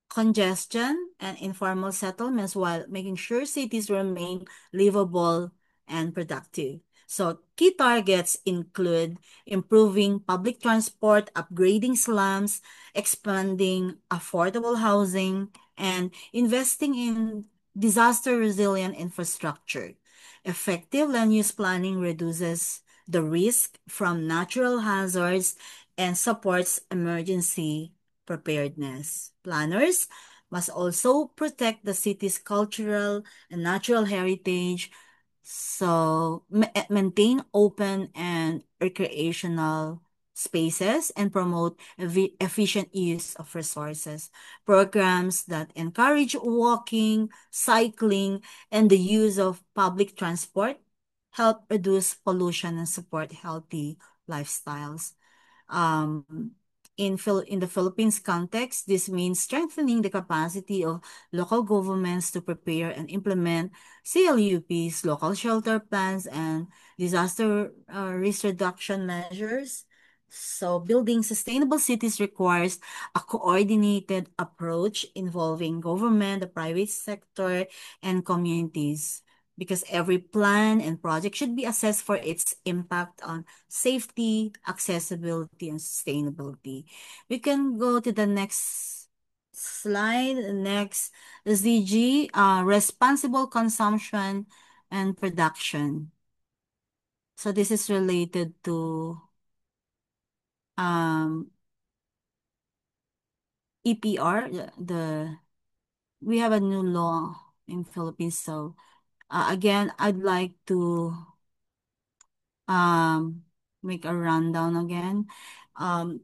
congestion, and informal settlements while making sure cities remain livable and productive. So, key targets include improving public transport, upgrading slums, expanding affordable housing, and investing in disaster resilient infrastructure. Effective land use planning reduces the risk from natural hazards and supports emergency preparedness. Planners must also protect the city's cultural and natural heritage, so maintain open and recreational spaces and promote efficient use of resources. Programs that encourage walking, cycling, and the use of public transport help reduce pollution and support healthy lifestyles. Um, in the Philippines context, this means strengthening the capacity of local governments to prepare and implement CLUPs, local shelter plans, and disaster risk reduction measures. So, building sustainable cities requires a coordinated approach involving government, the private sector, and communities, because every plan and project should be assessed for its impact on safety, accessibility, and sustainability. We can go to the next slide. Next, SDG, responsible consumption and production. So this is related to um, EPR, we have a new law in Philippines. So again, I'd like to um make a rundown again. Um,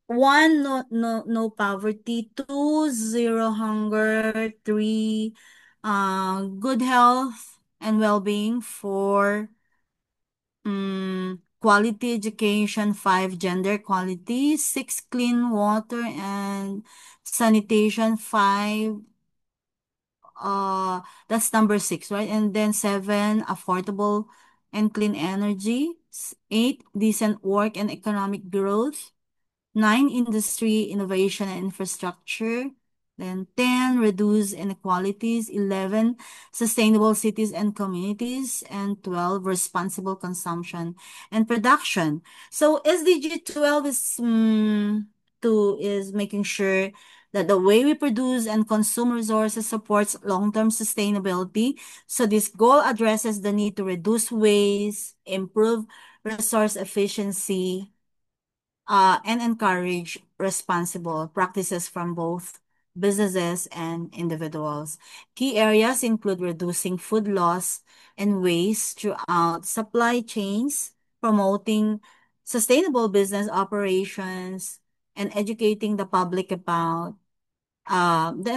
One, no poverty. Two, zero hunger. Three, good health and well-being. Four, quality education. Five, gender equality. Six, clean water and sanitation. Five, uh, that's number six, right? And then seven, affordable and clean energy. Eight, decent work and economic growth. Nine, industry, innovation, and infrastructure. Then 10, reduce inequalities. 11, sustainable cities and communities. And 12, responsible consumption and production. So SDG 12 is making sure that the way we produce and consume resources supports long-term sustainability. So this goal addresses the need to reduce waste, improve resource efficiency, and encourage responsible practices from both businesses and individuals. Key areas include reducing food loss and waste throughout supply chains, promoting sustainable business operations, and educating the public about the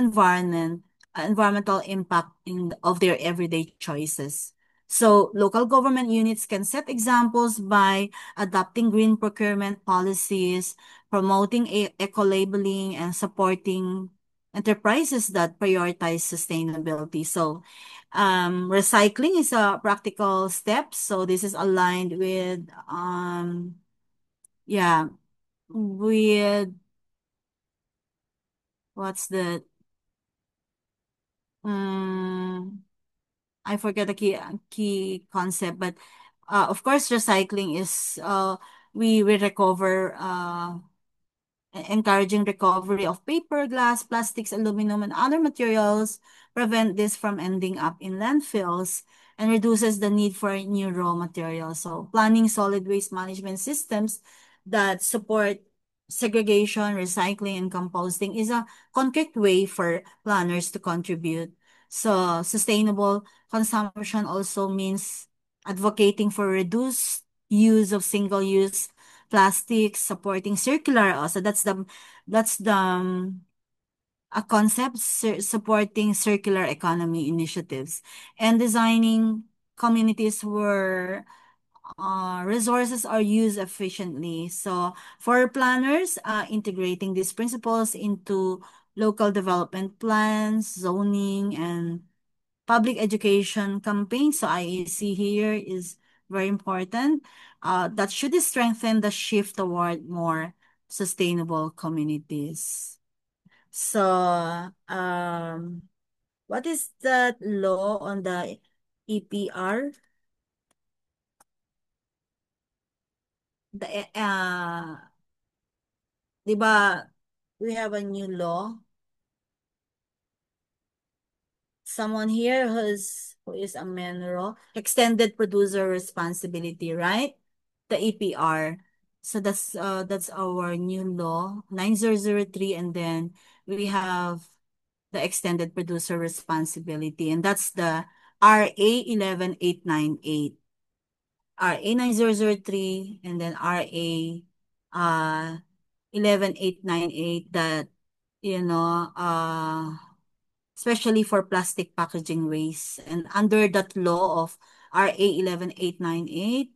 environmental impact of their everyday choices. So local government units can set examples by adopting green procurement policies, promoting eco-labeling, and supporting enterprises that prioritize sustainability. So recycling is a practical step. So this is aligned with yeah, with what's the um I forget the key concept, but of course, recycling is we recover encouraging recovery of paper, glass, plastics, aluminum, and other materials, prevent this from ending up in landfills, and reduces the need for new raw materials. So, planning solid waste management systems that support segregation, recycling, and composting is a concrete way for planners to contribute. So, sustainable consumption also means advocating for reduced use of single-use plastics, supporting circular also. That's the a concept supporting circular economy initiatives, and designing communities where resources are used efficiently. So for planners, integrating these principles into local development plans, zoning, and public education campaigns. So IEC here is very important. That should strengthen the shift toward more sustainable communities. So, what is that law on the EPR? The di ba we have a new law? Someone here who is a Menro, extended producer responsibility, right? The EPR. So that's our new law, 9003, and then we have the extended producer responsibility, and that's the RA 11898. RA 9003 and then RA uh 11898, that you know especially for plastic packaging waste. And under that law of RA 11898,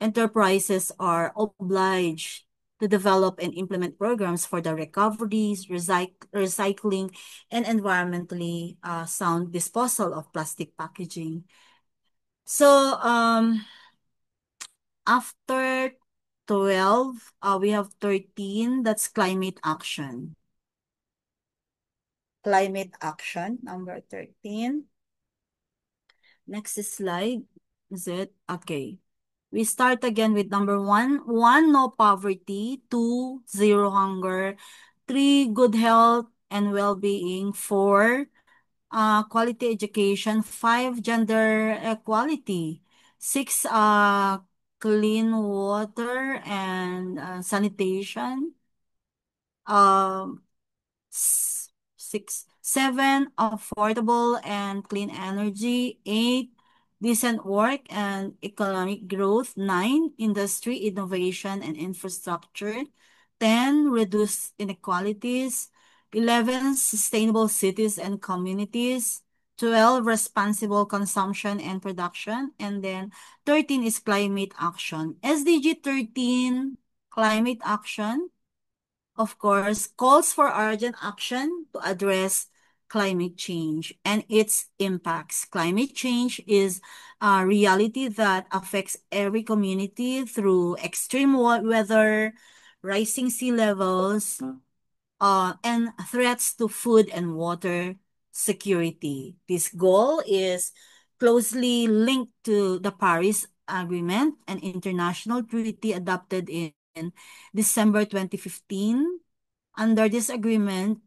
enterprises are obliged to develop and implement programs for the recoveries, recycling, and environmentally sound disposal of plastic packaging. So, after 12, we have 13. That's climate action. Climate action, number 13. Next slide. Is it? Okay. We start again with number one. One, no poverty. Two, zero hunger. Three, good health and well-being. Four, quality education. Five, gender equality. Six, clean water and sanitation. Um, 7, affordable and clean energy. 8, decent work and economic growth. 9, industry, innovation and infrastructure. 10, reduce inequalities. 11, sustainable cities and communities. 12, responsible consumption and production. And then 13 is climate action. SDG 13, climate action, of course, calls for urgent action to address climate change and its impacts. Climate change is a reality that affects every community through extreme weather, rising sea levels, and threats to food and water security. This goal is closely linked to the Paris Agreement, an international treaty adopted in December 2015. Under this agreement,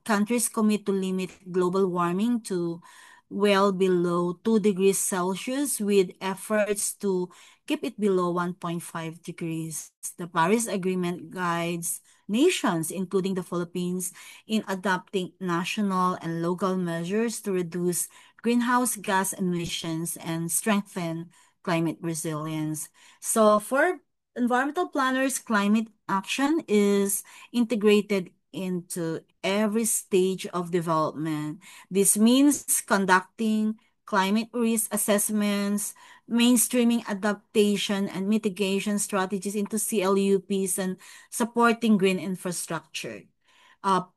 countries commit to limit global warming to well below 2 degrees Celsius with efforts to keep it below 1.5 degrees. The Paris Agreement guides nations, including the Philippines, in adopting national and local measures to reduce greenhouse gas emissions and strengthen climate resilience. So for environmental planners, climate action is integrated into every stage of development. This means conducting climate risk assessments, mainstreaming adaptation and mitigation strategies into CLUPs, and supporting green infrastructure.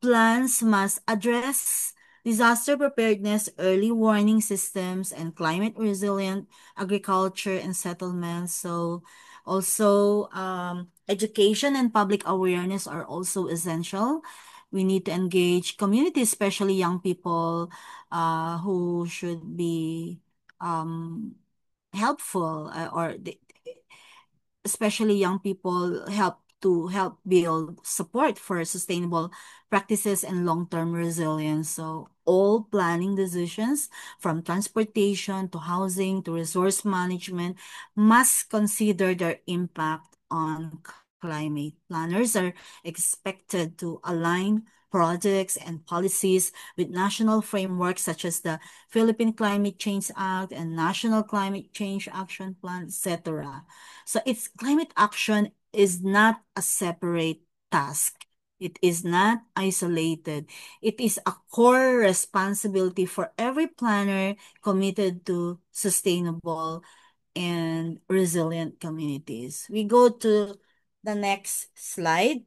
Plans must address disaster preparedness, early warning systems, and climate resilient agriculture and settlements. So, also, education and public awareness are also essential. We need to engage communities, especially young people, who should be um, helpful, especially young people, help build support for sustainable practices and long-term resilience. So all planning decisions, from transportation to housing to resource management, must consider their impact on climate. Planners are expected to align projects and policies with national frameworks such as the Philippine Climate Change Act and National Climate Change Action Plan, etc. So its climate action is not a separate task. It is not isolated. It is a core responsibility for every planner committed to sustainable and resilient communities. We go to the next slide.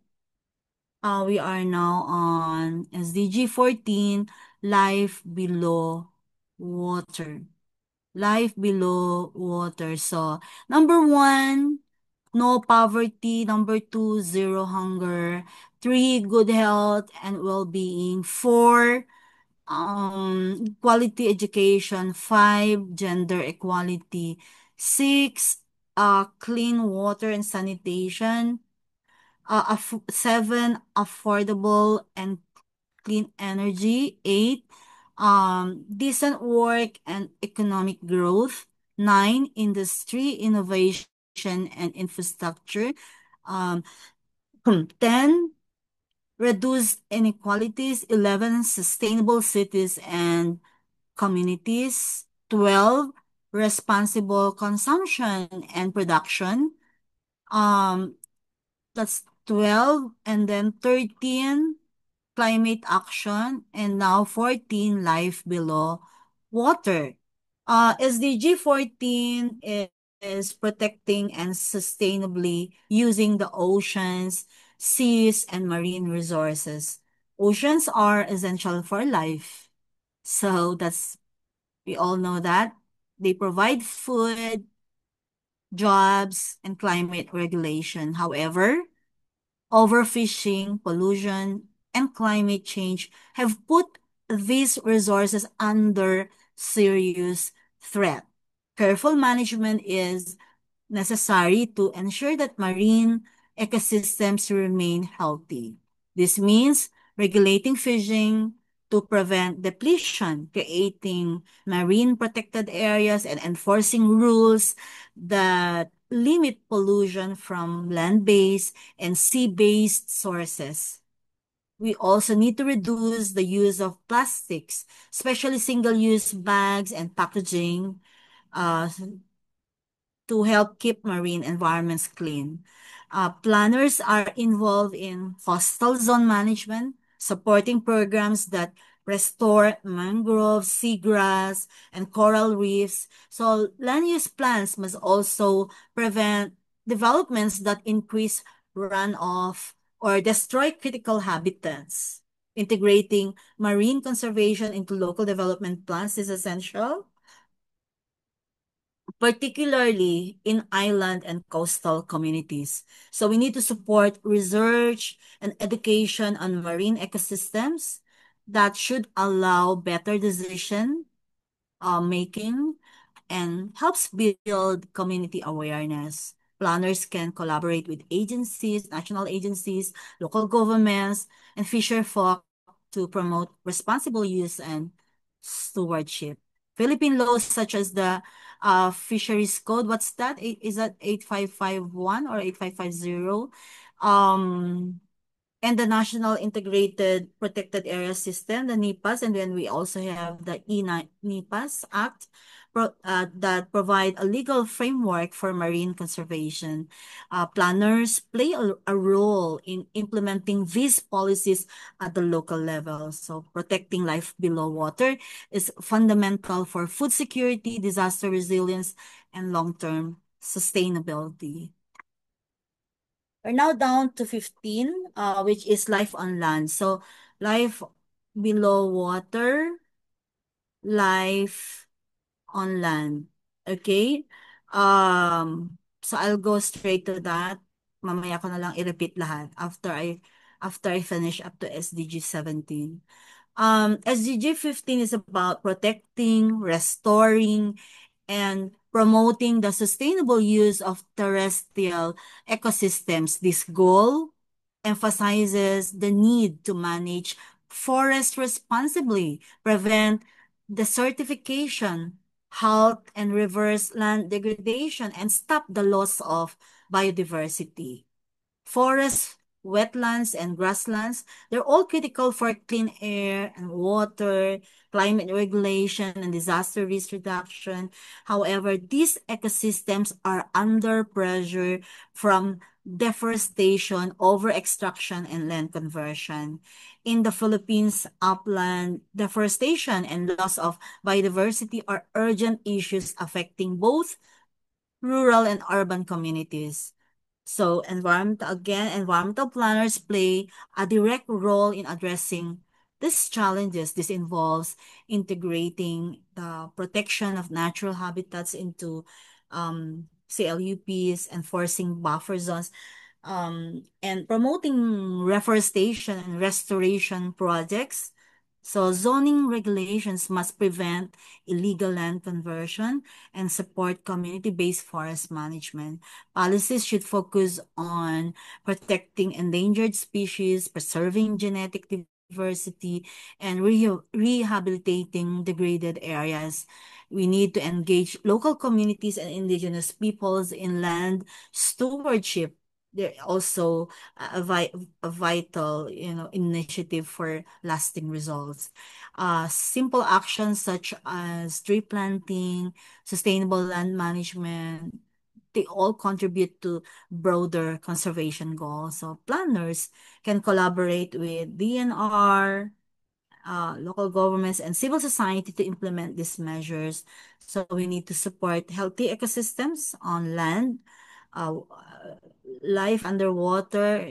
We are now on SDG 14, life below water. Life below water. So, number one, no poverty. Number two, zero hunger. Three, good health and well-being. Four, quality education. Five, gender equality. Six, clean water and sanitation. 7, affordable and clean energy. 8, decent work and economic growth. 9, industry, innovation and infrastructure. Um, 10, reduce inequalities. 11, sustainable cities and communities. 12, responsible consumption and production. Um, that's 12. And then 13, climate action, and now 14, life below water. SDG 14 is protecting and sustainably using the oceans, seas, and marine resources. Oceans are essential for life. So we all know that. They provide food, jobs, and climate regulation. However, overfishing, pollution, and climate change have put these resources under serious threat. Careful management is necessary to ensure that marine ecosystems remain healthy. This means regulating fishing to prevent depletion, creating marine protected areas, and enforcing rules that limit pollution from land-based and sea-based sources. We also need to reduce the use of plastics, especially single-use bags and packaging, uh, to help keep marine environments clean. Planners are involved in coastal zone management, supporting programs that restore mangroves, seagrass, and coral reefs. So land use plans must also prevent developments that increase runoff or destroy critical habitats. Integrating marine conservation into local development plans is essential, particularly in island and coastal communities. So we need to support research and education on marine ecosystems that should allow better decision making and helps build community awareness. Planners can collaborate with agencies, national agencies, local governments, and fisher folk to promote responsible use and stewardship. Philippine laws such as the Fisheries Code, what's that? Is that 8551 or 8550? Um, and the National Integrated Protected Area System, the NEPAS, and then we also have the NEPAS Act that provide a legal framework for marine conservation. Planners play a role in implementing these policies at the local level. So protecting life below water is fundamental for food security, disaster resilience, and long-term sustainability. We're now down to 15, which is life on land. So life below water, life on land. Okay? So I'll go straight to that. Mamaya ko na lang i-repeat lahat after I finish up to SDG 17. SDG 15 is about protecting, restoring, and promoting the sustainable use of terrestrial ecosystems. This goal emphasizes the need to manage forests responsibly, prevent desertification, halt and reverse land degradation, and stop the loss of biodiversity. Forests, wetlands, and grasslands, they're all critical for clean air and water, climate regulation, and disaster risk reduction. However, these ecosystems are under pressure from deforestation, over-extraction, and land conversion. In the Philippines, upland deforestation and loss of biodiversity are urgent issues affecting both rural and urban communities. So environmental planners play a direct role in addressing these challenges. This involves integrating the protection of natural habitats into CLUPs, enforcing buffer zones, and promoting reforestation and restoration projects. So zoning regulations must prevent illegal land conversion and support community-based forest management. Policies should focus on protecting endangered species, preserving genetic diversity, and rehabilitating degraded areas. We need to engage local communities and indigenous peoples in land stewardship. They're also a vital, initiative for lasting results. Simple actions such as tree planting, sustainable land management, they all contribute to broader conservation goals. So planners can collaborate with DNR, local governments, and civil society to implement these measures. So we need to support healthy ecosystems on land, life underwater,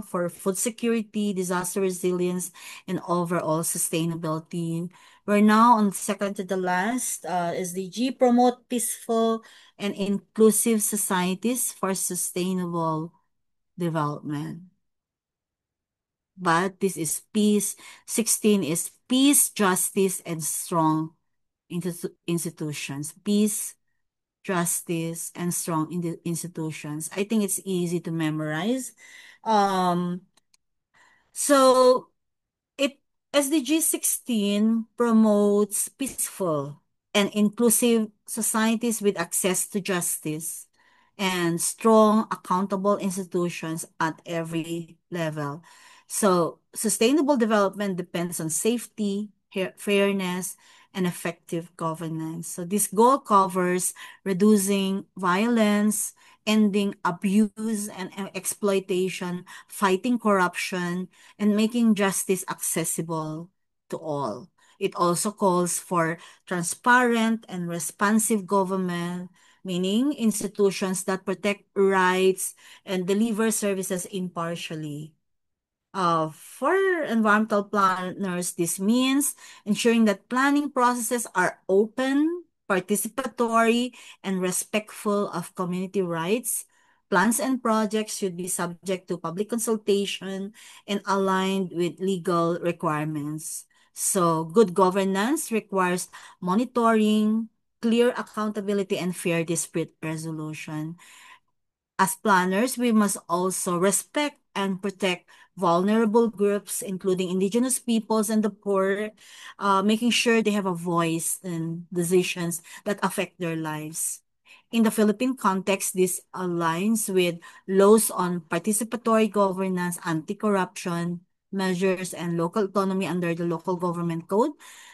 for food security, disaster resilience, and overall sustainability. We're now on second to the last SDG, promote peaceful and inclusive societies for sustainable development. But this is peace. 16 is peace, justice, and strong institutions. Peace, justice, and strong institutions. I think it's easy to memorize. Um, so it SDG 16 promotes peaceful and inclusive societies with access to justice and strong, accountable institutions at every level. So, sustainable development depends on safety, fairness, and effective governance. So, this goal covers reducing violence, ending abuse and exploitation, fighting corruption, and making justice accessible to all. It also calls for transparent and responsive government, meaning institutions that protect rights and deliver services impartially. For environmental planners, this means ensuring that planning processes are open, participatory, and respectful of community rights. Plans and projects should be subject to public consultation and aligned with legal requirements. So, good governance requires monitoring, clear accountability, and fair dispute resolution. As planners, we must also respect and protect vulnerable groups, including indigenous peoples and the poor, making sure they have a voice in decisions that affect their lives. In the Philippine context, this aligns with laws on participatory governance, anti-corruption measures, and local autonomy under the Local Government Code.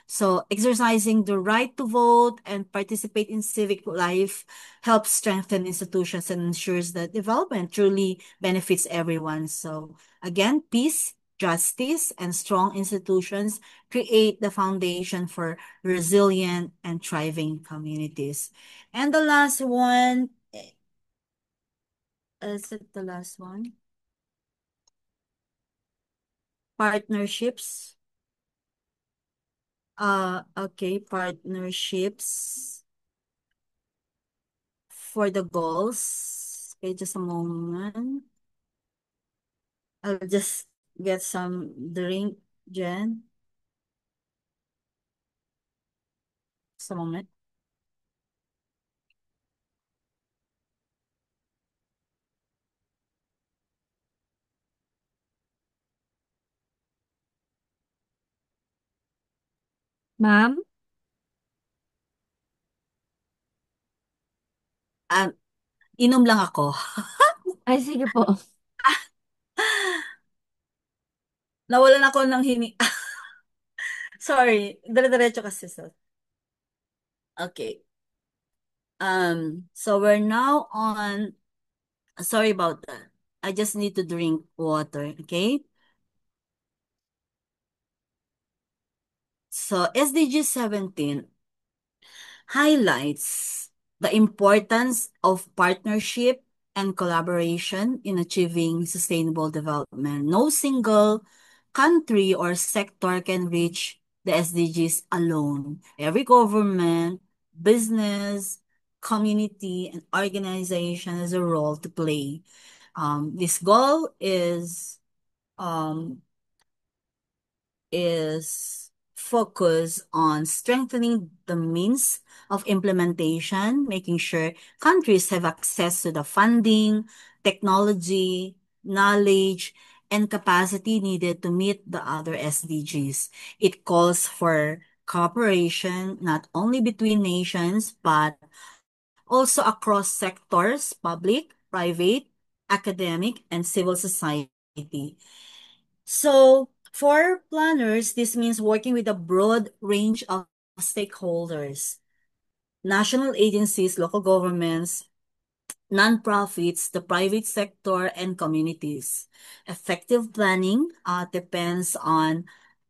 So, exercising the right to vote and participate in civic life helps strengthen institutions and ensures that development truly benefits everyone. So, again, peace, justice, and strong institutions create the foundation for resilient and thriving communities. And the last one, is it the last one? Partnerships. Okay, partnerships for the goals. Okay, just a moment. I'll just get some drink, Jen. Just a moment.
Ma'am?
Ah, inom lang ako.
Ay, sige po.
Nawalan ako ng Sorry, dire-diretso kasi so. Okay. So we're now on, sorry about that. I just need to drink water, okay? So SDG 17 highlights the importance of partnership and collaboration in achieving sustainable development. No single country or sector can reach the SDGs alone. Every government, business, community, and organization has a role to play. This goal um, is focus on strengthening the means of implementation, making sure countries have access to the funding, technology, knowledge, and capacity needed to meet the other SDGs. It calls for cooperation not only between nations, but also across sectors, public, private, academic, and civil society. So, for planners, this means working with a broad range of stakeholders, national agencies, local governments, nonprofits, the private sector, and communities. Effective planning depends on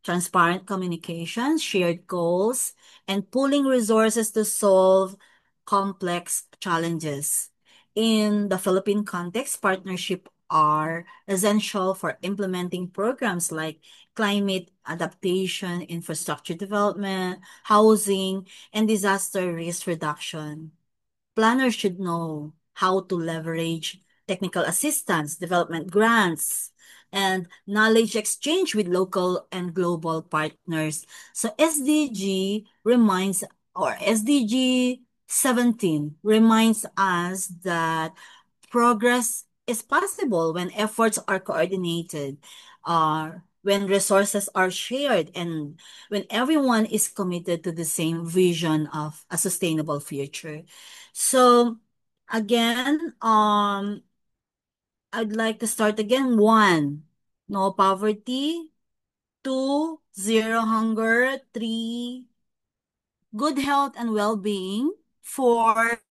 transparent communication, shared goals, and pooling resources to solve complex challenges. In the Philippine context, partnership are essential for implementing programs like climate adaptation, infrastructure development, housing, and disaster risk reduction. Planners should know how to leverage technical assistance, development grants, and knowledge exchange with local and global partners. So SDG 17 reminds us that progress is possible when efforts are coordinated, when resources are shared, and when everyone is committed to the same vision of a sustainable future. So again, I'd like to start again. One, no poverty. Two, zero hunger. Three, good health and well-being. Four,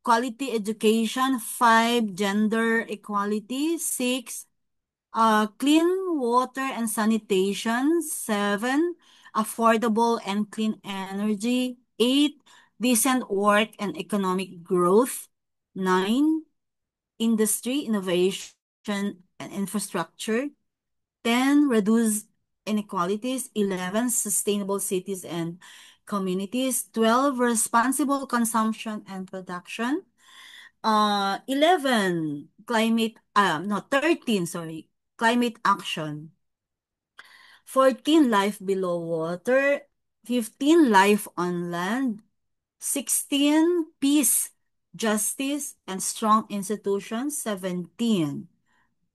quality education. Five, gender equality. Six, clean water and sanitation. Seven, affordable and clean energy. Eight, decent work and economic growth. Nine, industry, innovation, and infrastructure. 10, reduce inequalities. 11, sustainable cities and communities. 12, responsible consumption and production. 11, climate, no, 13, sorry, climate action. 14, life below water. 15, life on land. 16, peace, justice, and strong institutions. 17.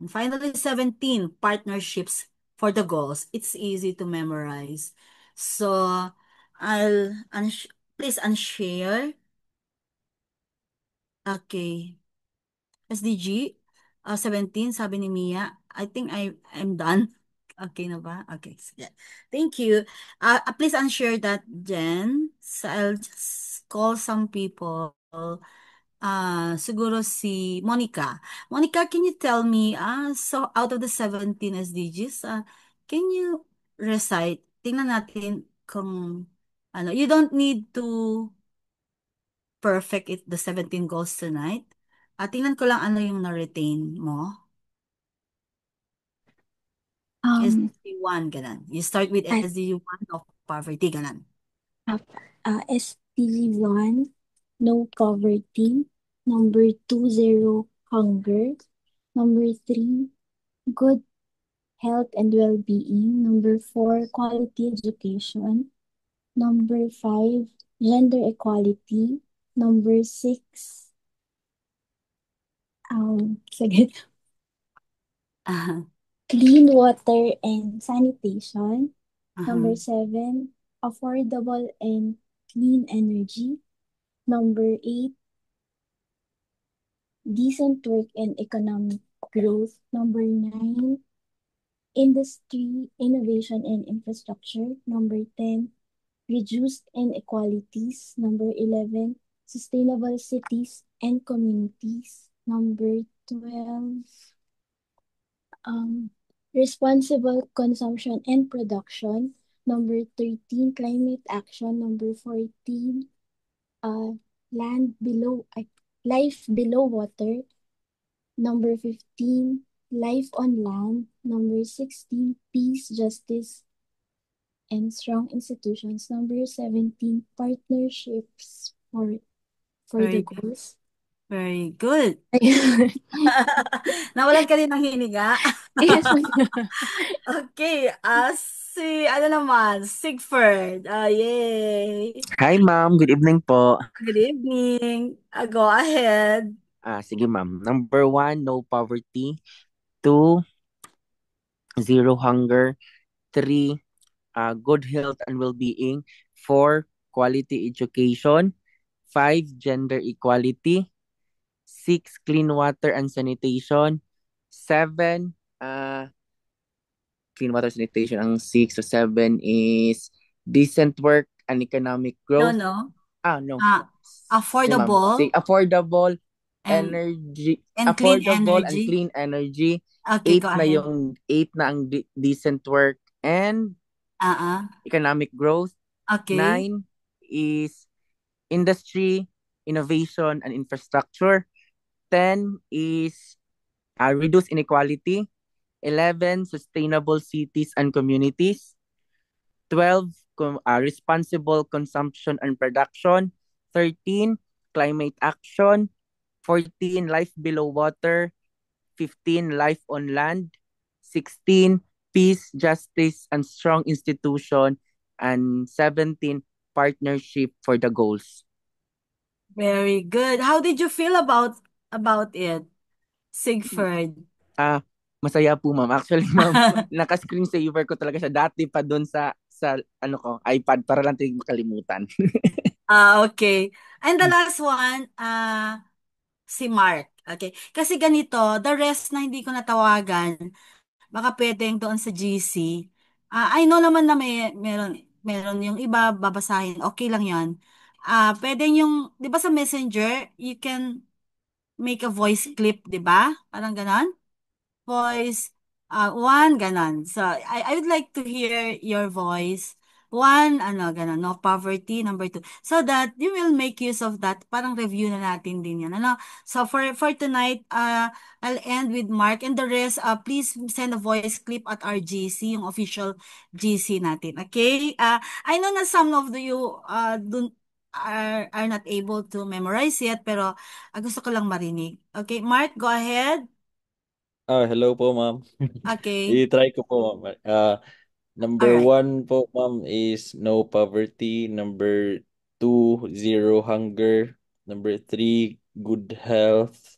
And finally, 17, partnerships for the goals. It's easy to memorize. So, please unshare. Okay. SDG 17, sabi ni Mia. I think I'm done. Okay na ba? Okay. Sige. Thank you. Please unshare that, Jen. So I'll just call some people. Siguro si Monica. Monica, can you tell me, so out of the 17 SDGs, can you recite? Tingnan natin kung, you don't need to perfect it, the 17 goals tonight. Tingnan ko lang ano yung na-retain mo. SDG 1, ganun. You start with SDG 1 of poverty, ganun.
SDG 1, no poverty. Number 2, zero hunger. Number 3, good health and well-being. Number 4, quality education. Number 5, gender equality. Number 6, sige, clean water and sanitation. Number 7, affordable and clean energy. Number 8, decent work and economic growth. Number 9, industry, innovation and infrastructure. Number 10, reduced inequalities. Number 11, sustainable cities and communities. Number 12, responsible consumption and production. Number 13, climate action. Number 14, life below water. Number 15, life on land. Number 16, peace, justice, and strong institutions. Number 17, partnerships for
Very
the
good.
goals.
Very good. Nawalan ka din ng hiniga?
Yes.
Okay, ano naman, Sigford. Yay.
Hi, ma'am. Good evening po.
Good evening. Go ahead.
Sige, ma'am. Number 1, no poverty. 2, zero hunger. 3, good health and well-being. 4, quality education. 5, gender equality. 6, clean water and sanitation. 7, clean water sanitation ang 6. So 7 is decent work and economic growth.
No.
No.
Affordable.
Sige, affordable
and
energy,
and clean
affordable
energy.
and clean energy.
Okay,
8
go
na
ahead.
yung 8 na ang decent work and
Ah,
economic growth.
okay.
9 is industry, innovation, and infrastructure. 10 is reduce inequality. 11, sustainable cities and communities. 12, responsible consumption and production. 13, climate action. 14, life below water. 15, life on land. 16, peace, justice, and strong institution. And 17, partnership for the goals.
Very good. How did you feel about it, Sigford?
Ah, masaya po, ma'am. Actually, ma'am, naka-screensaver ko talaga siya dati pa doon sa ano ko, iPad para lang hindi makalimutan.
Okay. And the last one, si Mark. Okay. Kasi ganito, the rest na hindi ko natawagan, baka pwedeng doon sa GC. I know naman na meron yung iba babasahin. Okay lang 'yon. Pwedeng yung 'di ba sa Messenger, you can make a voice clip, 'di ba? Parang ganon. Voice, one, ganon. So, I would like to hear your voice. One, ano, ganon, no poverty. Number two. So that you will make use of that. Parang review na natin din yan. Ano? So, for tonight, I'll end with Mark and the rest, please send a voice clip at our GC, yung official GC natin. Okay? I know na some of you, are not able to memorize yet, pero gusto ko lang marinig. Okay, Mark, go ahead.
Hello po, ma'am.
Okay.
I-try ko po, ma'am. Number
All right.
1 po, ma'am, is no poverty. Number 2, zero hunger. Number 3, good health.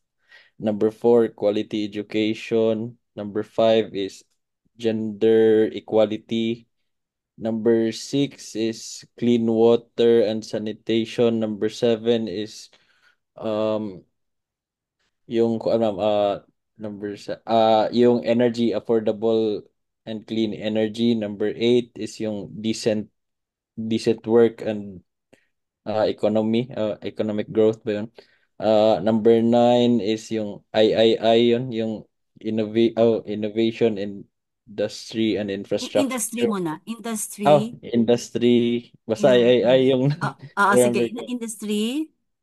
Number 4, quality education. Number 5 is gender equality. Number 6 is clean water and sanitation. Number 7 is um yung ano yung energy, affordable and clean energy. Number 8 is yung decent work and economic growth ba yun. Number 9 is yung III, yun yung innovation, industry and
Industry
infrastructure.
muna. Industry.
Industry, basta
Yeah.
III yung
Sige.
remember ko.
Industry.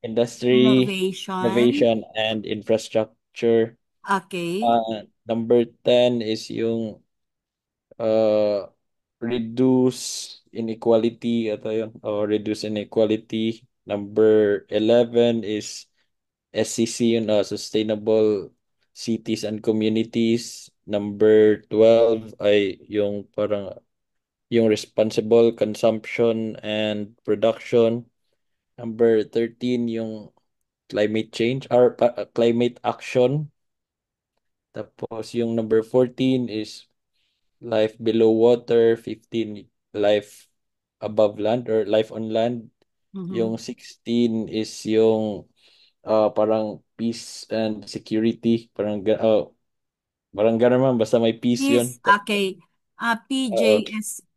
Industry,
Innovation.
innovation and infrastructure.
Okay.
Number 10 is yung uh, reduce inequality, ito yun, reduce inequality. Number 11 is SCC, yun, sustainable cities and communities. Number 12 ay yung parang yung responsible consumption and production. Number 13 yung climate change or climate action. Tapos yung number 14 is life below water. 15, life above land or life on land.
Mm-hmm.
Yung 16 is yung parang peace and security. Parang gano'n man, basta may peace yun.
Peace. Okay.
Oo,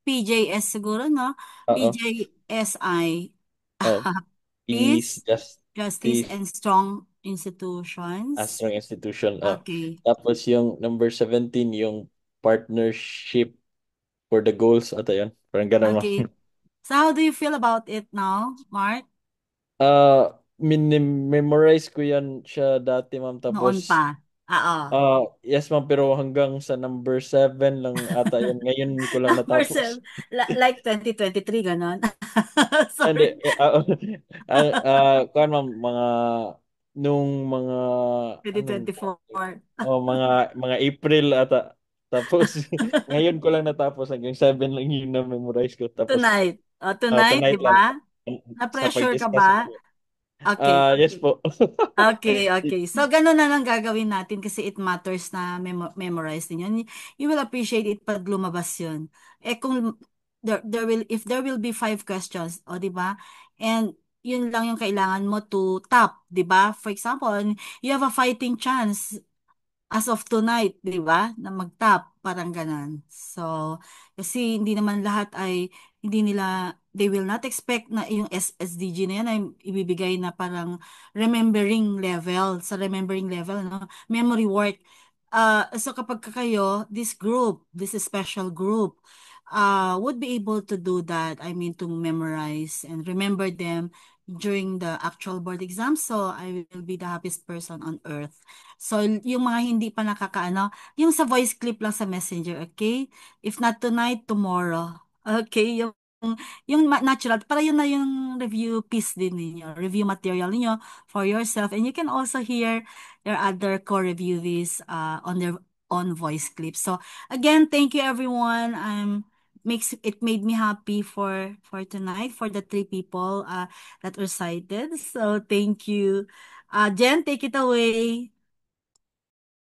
PJS siguro, no?
oo,
PJSI.
oo. Peace,
Peace, justice,
justice,
and strong
a
institutions.
strong institution.
Okay.
Tapos yung number 17, yung partnership for the goals. Ito yun. Parang gano'n man.
Okay. So how do you feel about it now, Mark?
Memorize ko yan siya dati, ma'am.
Noon
Tapos,
pa. Oo.
yes, ma'am. Pero hanggang sa number 7 lang ata yun. Ngayon ko lang
Number
natapos.
7. Like 2023, ganon.
Hindi,
Sorry.
kuan, ma'am, nung mga, anong,
2024.
mga April ata. Tapos, ngayon ko lang natapos. Hanggang 7 lang yung na-memorize ko. Tapos,
Tonight. Tonight, di
tonight lang
ba?
sa
Na-pressure ka
pag-discuss.
ba? Okay.
Yes po.
Okay, okay. So, ganun na lang gagawin natin kasi it matters na memorize din yun. You will appreciate it pag lumabas yun. Kung if there will be 5 questions, o, di ba? And yun lang yung kailangan mo to top, di ba? For example, you have a fighting chance as of tonight, di ba? Na mag-top, parang ganon. So, kasi hindi naman lahat ay, hindi nila, they will not expect na yung SSDG na yan ay ibibigay na parang remembering level, sa remembering level, no? Memory work. So kapag kayo, this group, this special group, would be able to do that. I mean, to memorize and remember them during the actual board exam. So, I will be the happiest person on earth. So, yung mga hindi pa nakakaano, yung sa voice clip lang sa messenger, okay? If not tonight, tomorrow. Okay? Yung natural, para yun na yung review piece din ninyo, review material ninyo for yourself. And you can also hear your other co-reviewees on their own voice clips. So, again, thank you everyone. It made me happy for tonight for the 3 people that were cited. So thank you. Jen, take it away.